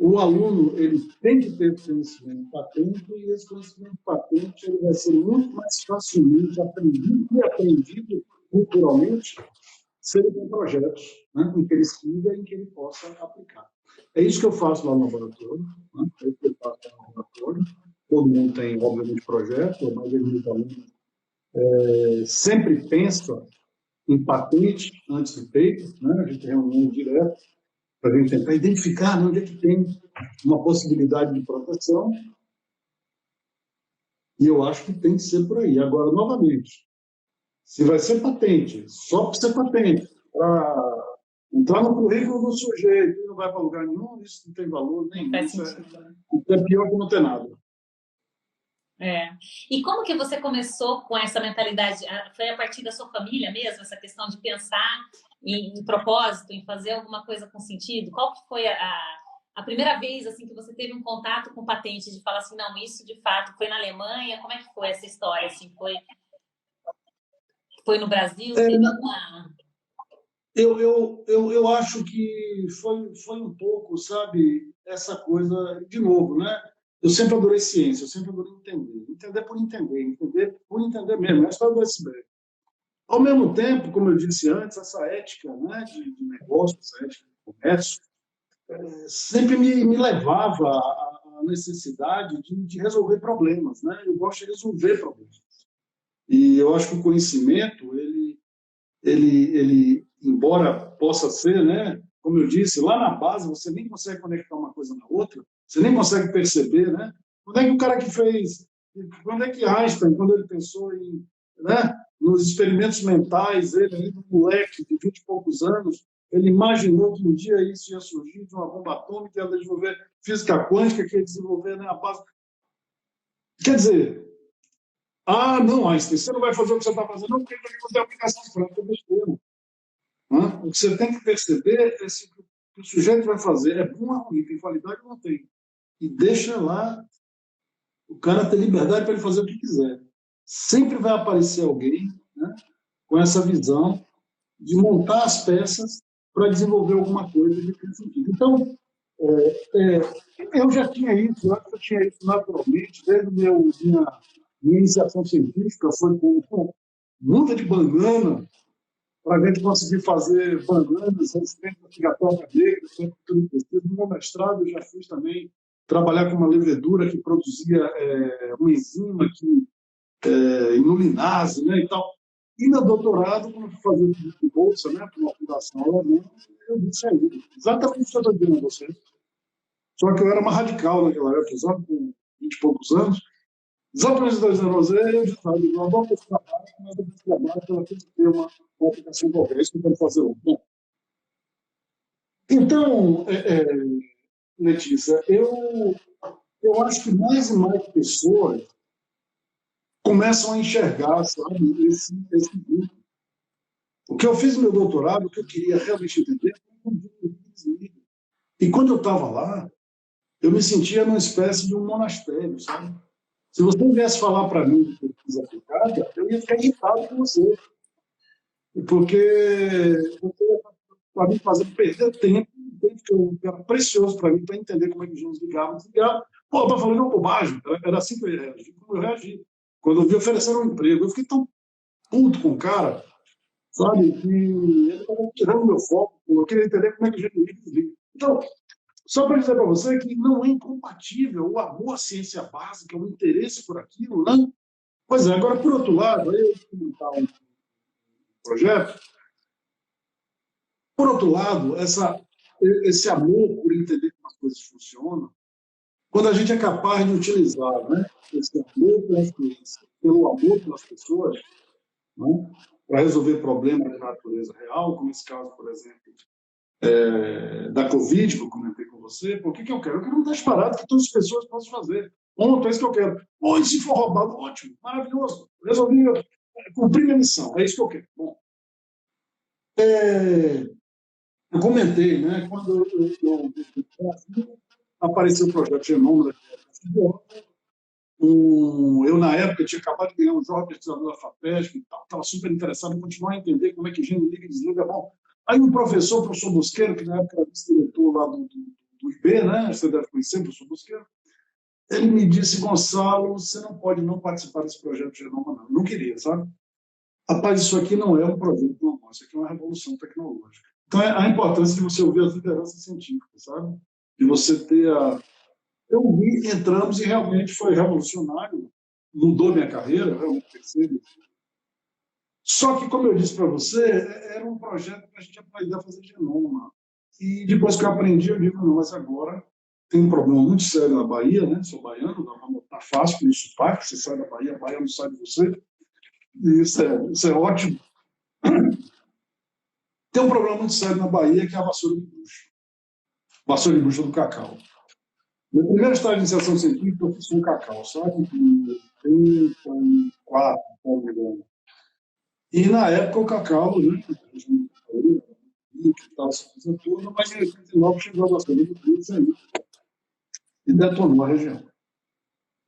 o aluno ele tem que ter conhecimento patente, e esse conhecimento patente ele vai ser muito mais facilmente aprendido e aprendido culturalmente se ele tem projetos, né, em que ele siga e em que ele possa aplicar. É isso que eu faço lá no laboratório, né? É isso que eu faço lá no laboratório. Todo mundo tem, obviamente, projeto, mas os alunos sempre pensa em patente antes de feito, né? A gente tem reunião direto para a gente tentar identificar onde é que tem uma possibilidade de proteção, e eu acho que tem que ser por aí. Agora, novamente, se vai ser patente, só para ser patente, para entrar no currículo do sujeito e não vai para lugar nenhum, isso não tem valor nenhum. Isso é pior que não ter nada. E como que você começou com essa mentalidade? Foi a partir da sua família mesmo, essa questão de pensar em propósito, em fazer alguma coisa com sentido? Qual que foi a primeira vez assim que você teve um contato com patente, de falar assim, não, isso de fato foi na Alemanha? Como é que foi essa história? Assim, foi no Brasil? Teve uma... Eu acho que foi um pouco, sabe, essa coisa, de novo, né? Eu sempre adorei ciência, eu sempre adorei entender. Entender por entender mesmo, é a história do iceberg. Ao mesmo tempo, como eu disse antes, essa ética, né, de negócio, essa ética de comércio, sempre me levava à necessidade de resolver problemas, né? Eu gosto de resolver problemas. E eu acho que o conhecimento, embora possa ser, né, como eu disse, lá na base você nem consegue conectar uma coisa na outra, você nem consegue perceber, né? Quando é que o cara que fez, quando é que Einstein, quando ele pensou em, né, nos experimentos mentais, ele, um moleque de 20 e poucos anos, ele imaginou que um dia isso ia surgir de uma bomba atômica, ia desenvolver física quântica, que ia desenvolver, né, a base. Quer dizer, não, Einstein, você não vai fazer o que você está fazendo, não, porque ele vai ter aplicações práticas, besteira. O que você tem que perceber é se o que o sujeito vai fazer é bom ou ruim, tem qualidade ou não tem. E deixa lá o cara ter liberdade para ele fazer o que quiser. Sempre vai aparecer alguém, né, com essa visão de montar as peças para desenvolver alguma coisa de sentido. Então, eu já tinha isso, eu acho que eu tinha isso naturalmente, desde minha iniciação científica, foi com muita de banana, para a gente conseguir fazer bananas resistentes à cigarroca negra, tudo pesquisa. No meu mestrado, eu já fui também trabalhar com uma levedura que produzia uma enzima inulinase, né, e tal. E no doutorado, quando eu fui fazer de bolsa, né, para uma fundação alemã, eu disse aí, exatamente o que eu estou dizendo a você. Só que eu era uma radical naquela época, sabe, com 20 e poucos anos. Exatamente 2 anos, eu disse, não vou ter trabalho, mas eu preciso trabalhar, ela tem que ter uma aplicação qualquer, isso que eu quero fazer hoje. Bom, então, Letícia, eu acho que mais e mais pessoas começam a enxergar, sabe, esse grupo. O que eu fiz no meu doutorado, o que eu queria realmente entender, e quando eu estava lá, eu me sentia numa espécie de um monastério, sabe? Se você viesse falar para mim de pesquisa aplicada, eu ia ficar irritado com você. Porque você está me fazendo perder tempo que era precioso para mim, para entender como é que os genes ligavam e desligavam. Pô, estou falando uma bobagem. Era assim que eu ia reagir, como eu reagi. Quando eu vi oferecer um emprego, eu fiquei tão puto com o cara, sabe, que ele estava tirando meu foco. Eu queria entender como é que o gene liga e desliga. Então, só para dizer para você que não é incompatível o amor à ciência básica, o interesse por aquilo, né? Pois é, agora, por outro lado, aí eu vou comentar um projeto. Por outro lado, esse amor por entender como as coisas funcionam, quando a gente é capaz de utilizar, né, esse amor pela ciência, pelo amor pelas pessoas, né, para resolver problemas de natureza real, como esse caso, por exemplo, da Covid, que eu comentei com você, por que eu quero? Eu quero um teste parado que todas as pessoas possam fazer. Ponto, é isso que eu quero. Ou se for roubado, ótimo, maravilhoso, resolvi, cumpri minha missão, é isso que eu quero. Bom, eu comentei, né, quando apareceu o projeto Genoma, eu, na época, tinha acabado de ganhar um jovem pesquisador da FAPESP e tal, estava super interessado em continuar a entender como é que gene liga e desliga. Bom, aí o professor Busqueiro, que na época era vice-diretor lá do IB, né? Você deve conhecer, professor Busqueiro. Ele me disse, Gonçalo, você não pode não participar desse projeto de Genoma, não. Eu não queria, sabe? Rapaz, isso aqui não é um projeto normal, isso aqui é uma revolução tecnológica. Então, é a importância de você ouvir as lideranças científicas, sabe? De você ter a... Eu vi, entramos e realmente foi revolucionário, mudou minha carreira, realmente percebo. Só que, como eu disse para você, era um projeto para a gente aprender a fazer genoma. E depois que eu aprendi, eu digo, não, mas agora tem um problema muito sério na Bahia, né? Sou baiano, tá fácil com isso, sotaque, você sai da Bahia, a Bahia não sai de você. E isso é ótimo. Tem um problema muito sério na Bahia, que é a vassoura de bucho. Vassoura de bucho do cacau. Meu primeiro estágio de iniciação científica, eu fiz com cacau, sabe? Em 34, não me engano. E, na época, o cacau, né? Que tal, essa coisa toda, mas em 89 chegou a vassoura de bucho aí e detonou a região.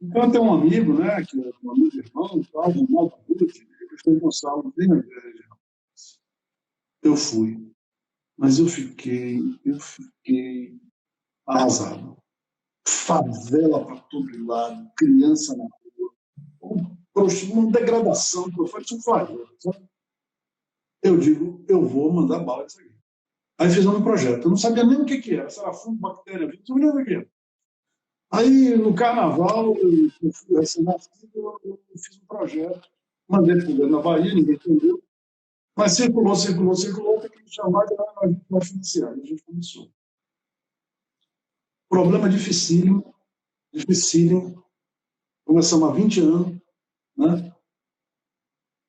Então, tem um amigo, né? Que é um amigo irmão, tal, do Malta Bush, que foi Gonçalo, bem na região. Eu fui. Mas eu fiquei arrasado. Favela para todo lado, criança na rua, uma degradação, foi um favela. Eu digo, eu vou mandar bala disso aqui. Aí fizemos um projeto. Eu não sabia nem o que era, se era fungo, bactéria, não sabia nem o que era. Aí, no carnaval, eu fui recém-nascido, eu fiz um projeto, mandei para o governo da Bahia, ninguém entendeu. Mas circulou, tem que me chamar e a gente vai financiar. E a gente começou. Problema dificílimo, dificílimo. Começamos há 20 anos. Né?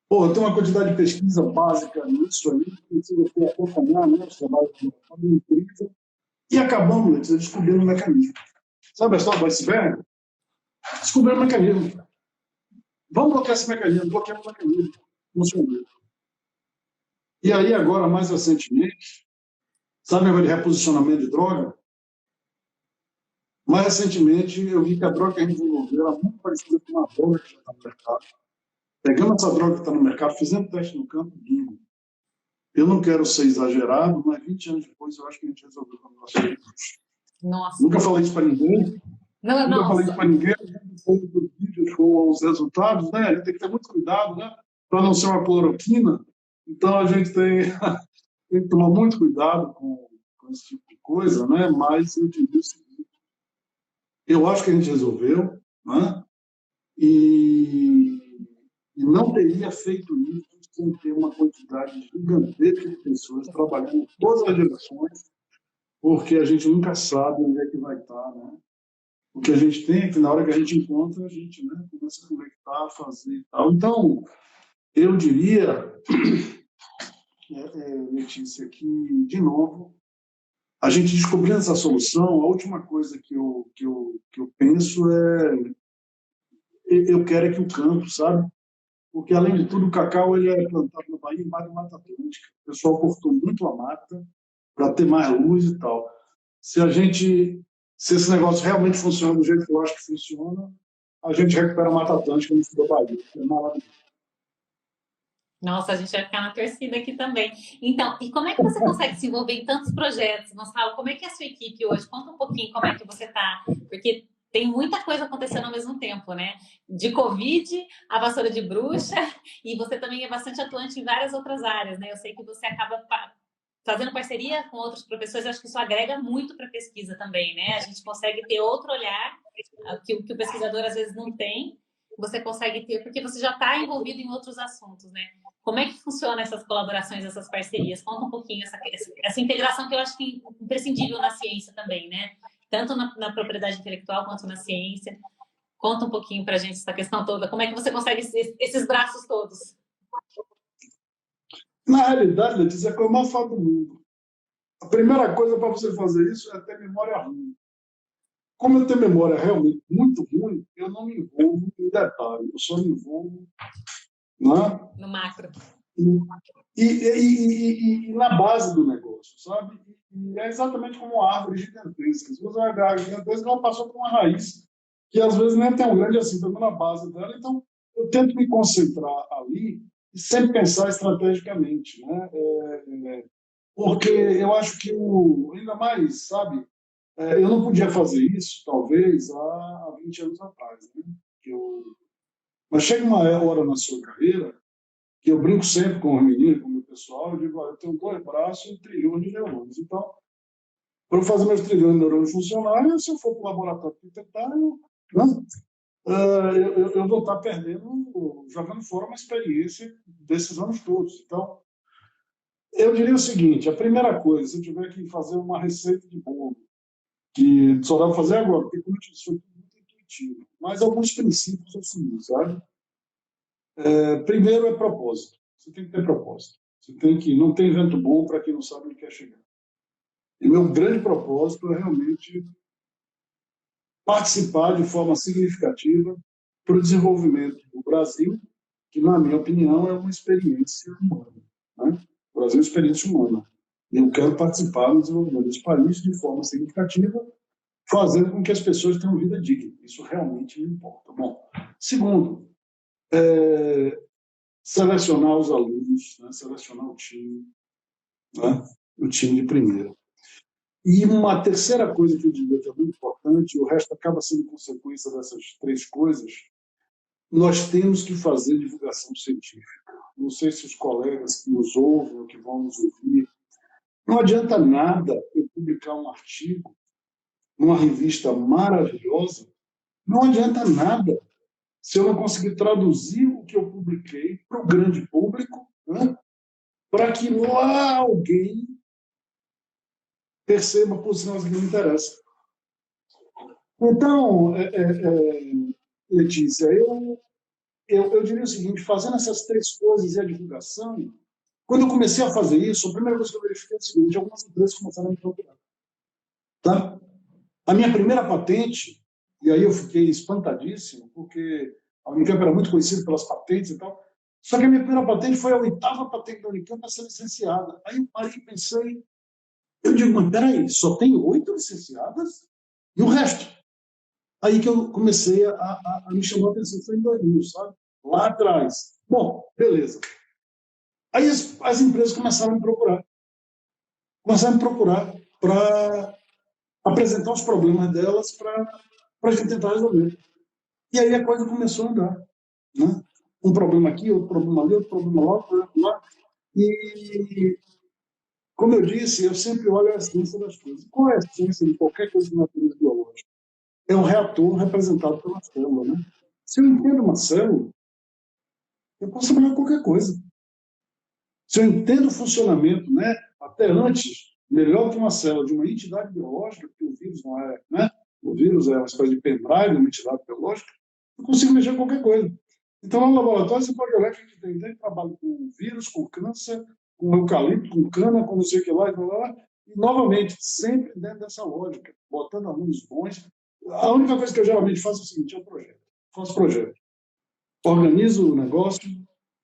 Pô, tem uma quantidade de pesquisa básica nisso aí, que precisa ter acompanhar, né? Os trabalhos de uma empresa. E acabamos, descobrindo um mecanismo. Sabe a história do iceberg? Descobrindo um mecanismo. Vamos bloquear esse mecanismo, bloqueamos o mecanismo. Funcionou. E aí, agora, mais recentemente, sabe o negócio de reposicionamento de droga? Mais recentemente, eu vi que a droga que a gente desenvolveu era muito parecida com uma droga que já está no mercado. Pegamos essa droga que está no mercado, fizemos teste no campo, bingo. Eu não quero ser exagerado, mas 20 anos depois eu acho que a gente resolveu o nosso recurso. Nossa. Nunca falei isso para ninguém. Nunca falei isso para ninguém. Depois dos vídeos com os resultados, né? A gente tem que ter muito cuidado, né? Para não ser uma cloroquina. Então a gente tem que tomar muito cuidado com esse tipo de coisa, né? Mas eu diria o seguinte: eu acho que a gente resolveu, né? E não teria feito isso sem ter uma quantidade gigantesca de pessoas trabalhando em todas as direções, porque a gente nunca sabe onde é que vai estar, né? O que a gente tem é que na hora que a gente encontra, a gente, né, começa a conectar, fazer e tal. Então, eu diria, Letícia, que, de novo, a gente descobrindo essa solução, a última coisa que eu penso eu quero é que o campo, sabe? Porque, além de tudo, o cacau ele é plantado na Bahia, embaixo da Mata Atlântica. O pessoal cortou muito a mata para ter mais luz e tal. Se esse negócio realmente funciona do jeito que eu acho que funciona, a gente recupera a Mata Atlântica no sul da Bahia. É maravilhoso. Nossa, a gente vai ficar na torcida aqui também. Então, e como é que você consegue se envolver em tantos projetos, Gonçalo? Como é que é a sua equipe hoje? Conta um pouquinho como é que você está. Porque tem muita coisa acontecendo ao mesmo tempo, né? De Covid, a vassoura de bruxa, e você também é bastante atuante em várias outras áreas, né? Eu sei que você acaba fazendo parceria com outros professores, acho que isso agrega muito para a pesquisa também, né? A gente consegue ter outro olhar que o pesquisador às vezes não tem, você consegue ter, porque você já está envolvido em outros assuntos, né? Como é que funciona essas colaborações, essas parcerias? Conta um pouquinho essa integração que eu acho que é imprescindível na ciência também, né? Tanto na propriedade intelectual quanto na ciência. Conta um pouquinho para a gente essa questão toda. Como é que você consegue esses braços todos? Na realidade, Letícia, é a coisa mais fácil do mundo. A primeira coisa para você fazer isso é ter memória ruim. Como eu tenho memória realmente muito ruim, eu não me envolvo em detalhe. Eu só me envolvo, né? No macro. E na base do negócio, sabe? E é exatamente como uma árvore gigantesca. Se você uma árvore gigantesca, ela passou por uma raiz que às vezes nem é tão grande assim, pelo na base dela. Então, eu tento me concentrar ali e sempre pensar estrategicamente, né? Porque eu acho que ainda mais, sabe? Eu não podia fazer isso, talvez, há 20 anos atrás. Né? Mas chega uma hora na sua carreira que eu brinco sempre com os meninos, com o meu pessoal, eu digo, olha, eu tenho 2 braços e 1 trilhão de neurônios. Então, para eu fazer meus trilhões de neurônios funcionarem, se eu for para o laboratório arquitetário, né, eu vou estar perdendo, jogando fora uma experiência desses anos todos. Então, eu diria o seguinte, a primeira coisa, se eu tiver que fazer uma receita de bolo, que só dá para fazer agora, porque como eu te disse, foi tudo muito intuitivo, mas alguns princípios assim, sabe? Primeiro é propósito. Você tem que ter propósito. Você tem que, não tem vento bom para quem não sabe onde quer chegar. E meu grande propósito é realmente participar de forma significativa para o desenvolvimento do Brasil, que, na minha opinião, é uma experiência humana. Né? O Brasil é uma experiência humana. E eu quero participar do desenvolvimento desse país de forma significativa, fazendo com que as pessoas tenham vida digna. Isso realmente me importa. Bom, segundo, selecionar os alunos, né? Selecionar né? O time de primeira. E uma terceira coisa que eu diria que é muito importante, o resto acaba sendo consequência dessas 3 coisas, nós temos que fazer divulgação científica. Não sei se os colegas que nos ouvem ou que vão nos ouvir, não adianta nada eu publicar um artigo numa revista maravilhosa, não adianta nada se eu não conseguir traduzir o que eu publiquei para o grande público, né? Para que lá alguém perceba, por sinal que não interessa. Então, Letícia, eu diria o seguinte, fazendo essas 3 coisas e a divulgação, quando eu comecei a fazer isso, a primeira coisa que eu verifiquei é o seguinte, algumas empresas começaram a me procurar. Tá? A minha primeira patente, e aí eu fiquei espantadíssimo, porque a Unicamp era muito conhecida pelas patentes e tal, só que a minha primeira patente foi a 8ª patente da Unicamp a ser licenciada. Aí eu parei e pensei, eu digo, mas peraí, só tem 8 licenciadas? E o resto? Aí que eu comecei a me chamar a atenção, foi em 2000, sabe? Lá atrás. Bom, beleza. Aí as empresas começaram a me procurar. Começaram a me procurar para apresentar os problemas delas para a gente tentar resolver. E aí a coisa começou a andar. Né? Um problema aqui, outro problema ali, outro problema lá, outro problema lá. E, como eu disse, eu sempre olho a essência das coisas. Qual é a essência de qualquer coisa de natureza biológica? É um reator representado pela célula. Né? Se eu entendo uma célula, eu posso trabalhar com qualquer coisa. Se eu entendo o funcionamento, né, até antes, melhor que uma célula de uma entidade biológica, porque o vírus não é, né? O vírus é uma espécie de pendrive, uma entidade biológica, eu consigo mexer com qualquer coisa. Então, lá no laboratório, você pode olhar que a gente tem trabalho com vírus, com câncer, com eucalipto, com cana, com não sei o que lá, e novamente, sempre dentro dessa lógica, botando alunos bons. A única coisa que eu geralmente faço é o seguinte, é o projeto. Faço projeto. Organizo o negócio,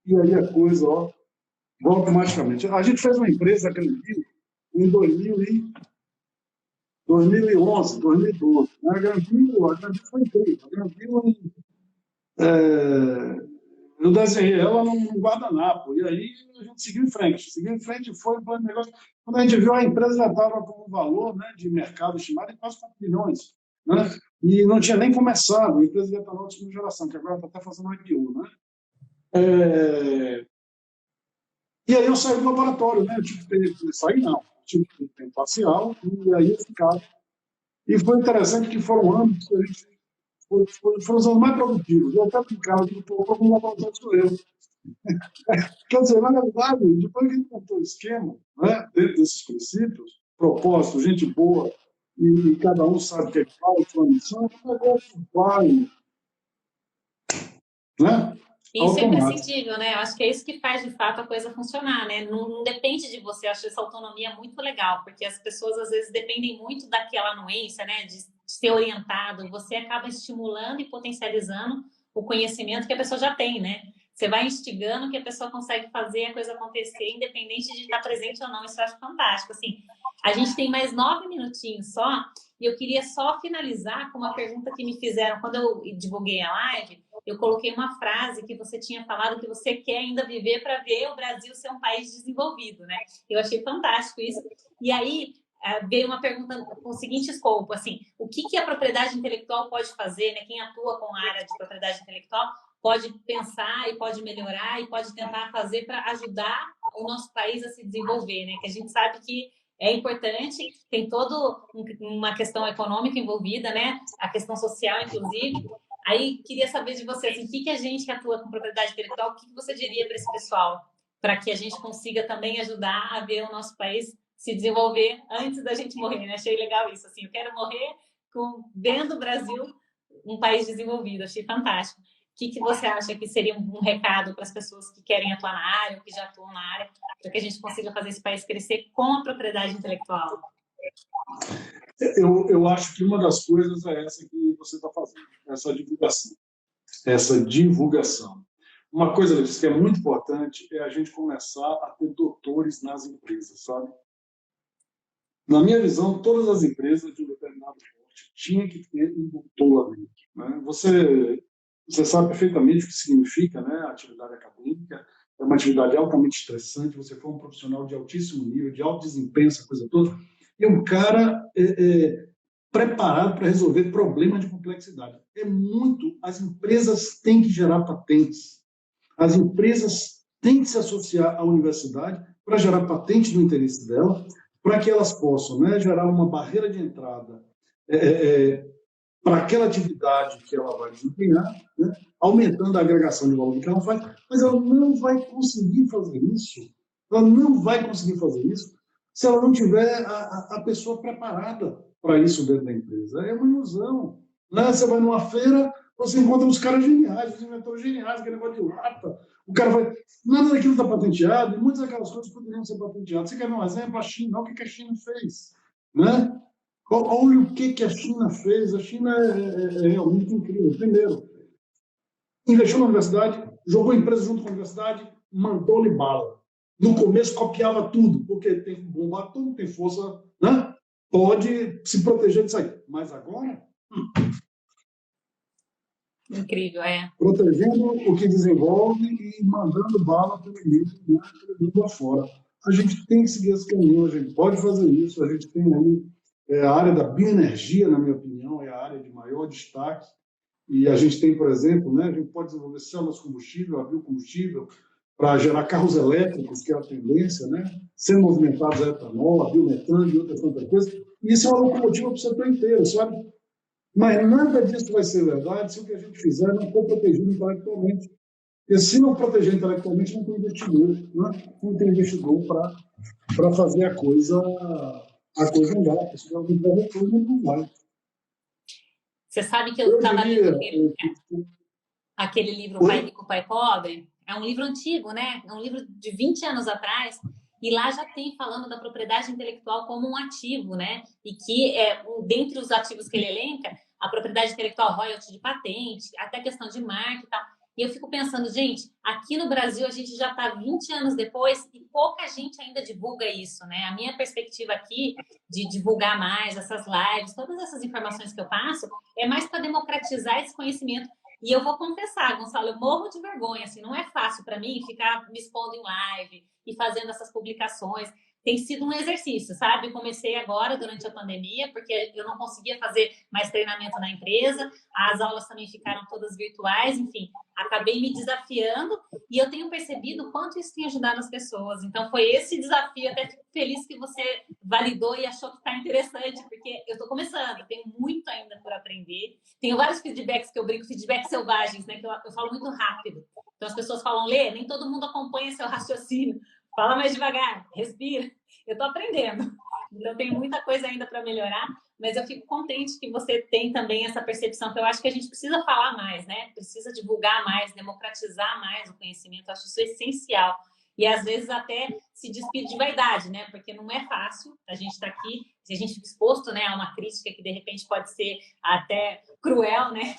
e aí a coisa, ó, volta automaticamente. A gente fez uma empresa, acredito, em 2011, 2012. A Granville foi incrível. A Granville, eu desenhei ela num guardanapo. E aí a gente seguiu em frente. Seguiu em frente e foi para o negócio. Quando a gente viu, a empresa já estava com um valor, né, de mercado estimado em quase 4 bilhões. Né? E não tinha nem começado. A empresa de etanol de segunda geração, que agora está até fazendo um IPO. Né? E aí eu saí do laboratório, né? Eu tive que ter, sair não, eu tive que ter tempo parcial, e aí eu ficava. E foi interessante que foram anos que a gente foram os anos mais produtivos. Eu até ficava, tipo, como laboratório sou eu. Quer dizer, na verdade, depois que a gente montou o esquema, né, dentro desses princípios, propósito, gente boa, e cada um sabe o que é que faz, sua missão, o negócio vai, né? Isso é Automático. imprescindível, né? Eu acho que é isso que faz, de fato, a coisa funcionar, né? Não depende de você. Eu acho essa autonomia muito legal, porque as pessoas, às vezes, dependem muito daquela anuência, né? De ser orientado. Você acaba estimulando e potencializando o conhecimento que a pessoa já tem, né? Você vai instigando que a pessoa consegue fazer a coisa acontecer, independente de estar presente ou não. Isso eu acho fantástico. Assim, a gente tem mais 9 minutinhos só, e eu queria só finalizar com uma pergunta que me fizeram quando eu divulguei a live. Eu coloquei uma frase que você tinha falado que você quer ainda viver para ver o Brasil ser um país desenvolvido, né? Eu achei fantástico isso. E aí, veio uma pergunta com o seguinte escopo, assim, o que a propriedade intelectual pode fazer, né? Quem atua com a área de propriedade intelectual pode pensar e pode melhorar e pode tentar fazer para ajudar o nosso país a se desenvolver, né? Que a gente sabe que é importante, tem toda uma questão econômica envolvida, né? A questão social, inclusive. Aí, queria saber de você, assim, o que a gente que atua com propriedade intelectual, o que você diria para esse pessoal, para que a gente consiga também ajudar a ver o nosso país se desenvolver antes da gente morrer, né? Achei legal isso, assim, eu quero morrer vendo o Brasil um país desenvolvido, achei fantástico. O que você acha que seria um recado para as pessoas que querem atuar na área, ou que já atuam na área, para que a gente consiga fazer esse país crescer com a propriedade intelectual? Eu acho que uma das coisas é essa que você está fazendo, essa divulgação. Essa divulgação. Uma coisa, Letícia, que é muito importante é a gente começar a ter doutores nas empresas, sabe? Na minha visão, todas as empresas de um determinado porte tinham que ter um doutor ali, né? Você sabe perfeitamente o que significa, né, a atividade acadêmica. É uma atividade altamente estressante. Você for um profissional de altíssimo nível, de alto desempenho, essa coisa toda, e um cara preparado para resolver problemas de complexidade. As empresas têm que gerar patentes. As empresas têm que se associar à universidade para gerar patente do interesse dela, para que elas possam, né, gerar uma barreira de entrada para aquela atividade que ela vai desempenhar, né, aumentando a agregação de valor que ela faz, mas ela não vai conseguir fazer isso. Ela não vai conseguir fazer isso se ela não tiver a pessoa preparada para isso dentro da empresa. É uma ilusão. Né? Você vai numa feira, você encontra os caras geniais, os inventores geniais, aquele negócio de lata. O cara vai. Nada daquilo está patenteado, e muitas daquelas coisas poderiam ser patenteadas. Você quer ver um exemplo? A China, olha o que a China fez. Né? Olha o que a China fez. A China é realmente incrível. Primeiro, investiu na universidade, jogou a empresa junto com a universidade, mandou-lhe bala. No começo copiava tudo, porque tem bomba atômica, tem força, né? Pode se proteger disso aí. Mas agora... Incrível, protegendo o que desenvolve e mandando bala pelo mundo afora. A gente tem que seguir esse caminho, a gente pode fazer isso, a gente tem aí a área da bioenergia, na minha opinião, é a área de maior destaque, e a gente tem, por exemplo, né, a gente pode desenvolver células de combustível, a biocombustível, para gerar carros elétricos, que é a tendência, né, sendo movimentados a etanol, a biometano e outras tantas coisas, e isso é uma locomotiva para o setor inteiro, sabe? Mas nada disso vai ser verdade se o que a gente fizer não for protegido intelectualmente. Porque se não proteger intelectualmente, não tem investidor, né? Não tem investidor para fazer a coisa andar. Se não tiver retorno, não vai. Você sabe que eu estava lendo aquele livro Pai Rico, Pai Pobre? É um livro antigo, né? É um livro de 20 anos atrás. E lá já tem falando da propriedade intelectual como um ativo, né? E que, dentre os ativos que ele elenca, a propriedade intelectual, royalty de patente, até questão de marca e tal. E eu fico pensando, gente, aqui no Brasil a gente já está 20 anos depois e pouca gente ainda divulga isso, né? A minha perspectiva aqui de divulgar mais essas lives, todas essas informações que eu passo, é mais para democratizar esse conhecimento. E eu vou confessar, Gonçalo, eu morro de vergonha, assim, não é fácil para mim ficar me expondo em live e fazendo essas publicações. Tem sido um exercício, sabe? Comecei agora, durante a pandemia, porque eu não conseguia fazer mais treinamento na empresa, as aulas também ficaram todas virtuais, enfim, acabei me desafiando e eu tenho percebido o quanto isso tem ajudado as pessoas. Então, foi esse desafio, até fico feliz que você validou e achou que está interessante, porque eu estou começando, tenho muito ainda por aprender. Tenho vários feedbacks que eu brinco, feedbacks selvagens, né? Que eu falo muito rápido. Então, as pessoas falam, Lê, nem todo mundo acompanha seu raciocínio. Fala mais devagar, respira. Eu estou aprendendo. Então, tem muita coisa ainda para melhorar, mas eu fico contente que você tem também essa percepção, que eu acho que a gente precisa falar mais, né? Precisa divulgar mais, democratizar mais o conhecimento. Eu acho isso essencial. E, às vezes, até se despir de vaidade, né? Porque não é fácil. A gente está aqui, se a gente fica exposto, né, a uma crítica que, de repente, pode ser até cruel, né?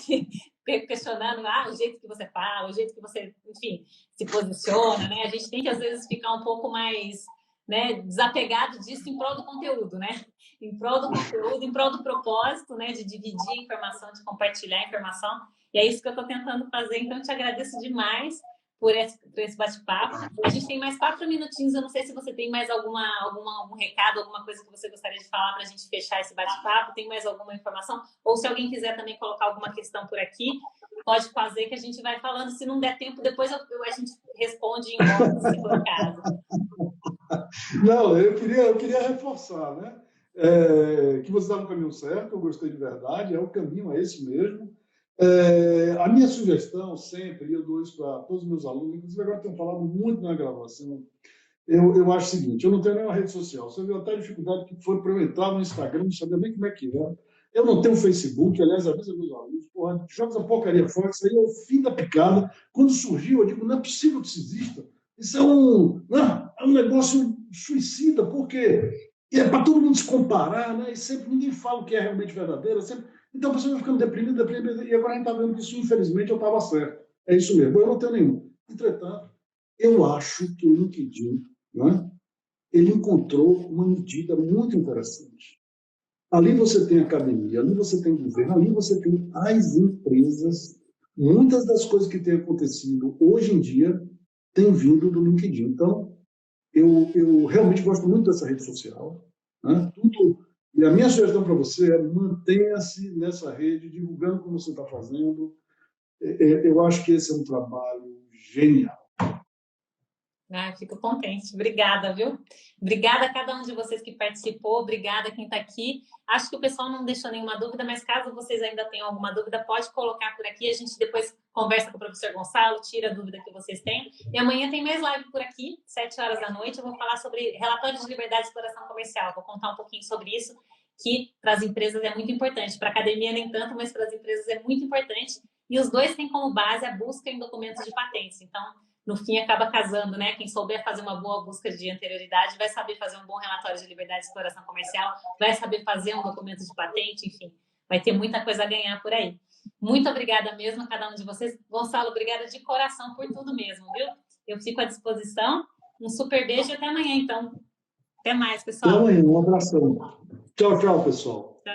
Questionando o jeito que você fala, o jeito que você, enfim, se posiciona, né? A gente tem que, às vezes, ficar um pouco mais, né, desapegado disso em prol do conteúdo, né? Em prol do conteúdo, em prol do propósito, né? De dividir a informação, de compartilhar a informação. E é isso que eu estou tentando fazer. Então, eu te agradeço demais por esse bate-papo. A gente tem mais 4 minutinhos, eu não sei se você tem mais algum recado, alguma coisa que você gostaria de falar para a gente fechar esse bate-papo, tem mais alguma informação? Ou se alguém quiser também colocar alguma questão por aqui, pode fazer que a gente vai falando. Se não der tempo, depois a gente responde em off, se for o caso. Não, eu queria reforçar, né? Que você está no caminho certo, eu gostei de verdade, é o caminho, é esse mesmo. A minha sugestão sempre, e eu dou isso para todos os meus alunos, inclusive agora tenho falado muito na gravação, eu acho o seguinte, eu não tenho nenhuma rede social, você viu até a dificuldade que foi para eu entrar no Instagram, não sabia nem como é que era. Eu não tenho Facebook, aliás, aviso meus alunos, porra, joga essa porcaria fora, isso aí é o fim da picada. Quando surgiu, eu digo, não é possível que isso exista. Isso é um negócio suicida, porque é para todo mundo se comparar, né? E sempre ninguém fala o que é realmente verdadeiro. Sempre... Então a pessoa vai ficando deprimida, e agora a gente está vendo que isso, infelizmente, eu estava certo. É isso mesmo, eu não tenho nenhum. Entretanto, eu acho que o LinkedIn, né, ele encontrou uma medida muito interessante. Ali você tem academia, ali você tem governo, ali você tem as empresas. Muitas das coisas que têm acontecido hoje em dia têm vindo do LinkedIn. Então, eu realmente gosto muito dessa rede social. Né? E a minha sugestão para você é mantenha-se nessa rede, divulgando como você está fazendo. Eu acho que esse é um trabalho genial. Fico contente. Obrigada, viu? Obrigada a cada um de vocês que participou, obrigada a quem está aqui. Acho que o pessoal não deixou nenhuma dúvida, mas caso vocês ainda tenham alguma dúvida, pode colocar por aqui. A gente depois conversa com o professor Gonçalo, tira a dúvida que vocês têm. E amanhã tem mais live por aqui, 7 horas da noite. Eu vou falar sobre relatórios de liberdade de exploração comercial. Vou contar um pouquinho sobre isso, que para as empresas é muito importante. Para a academia nem tanto, mas para as empresas é muito importante. E os dois têm como base a busca em documentos de patentes. Então, no fim, acaba casando, né? Quem souber fazer uma boa busca de anterioridade vai saber fazer um bom relatório de liberdade de exploração comercial, vai saber fazer um documento de patente, enfim, vai ter muita coisa a ganhar por aí. Muito obrigada mesmo a cada um de vocês. Gonçalo, obrigada de coração por tudo mesmo, viu? Eu fico à disposição. Um super beijo e até amanhã, então. Até mais, pessoal. Até amanhã, um abração. Tchau, tchau, pessoal.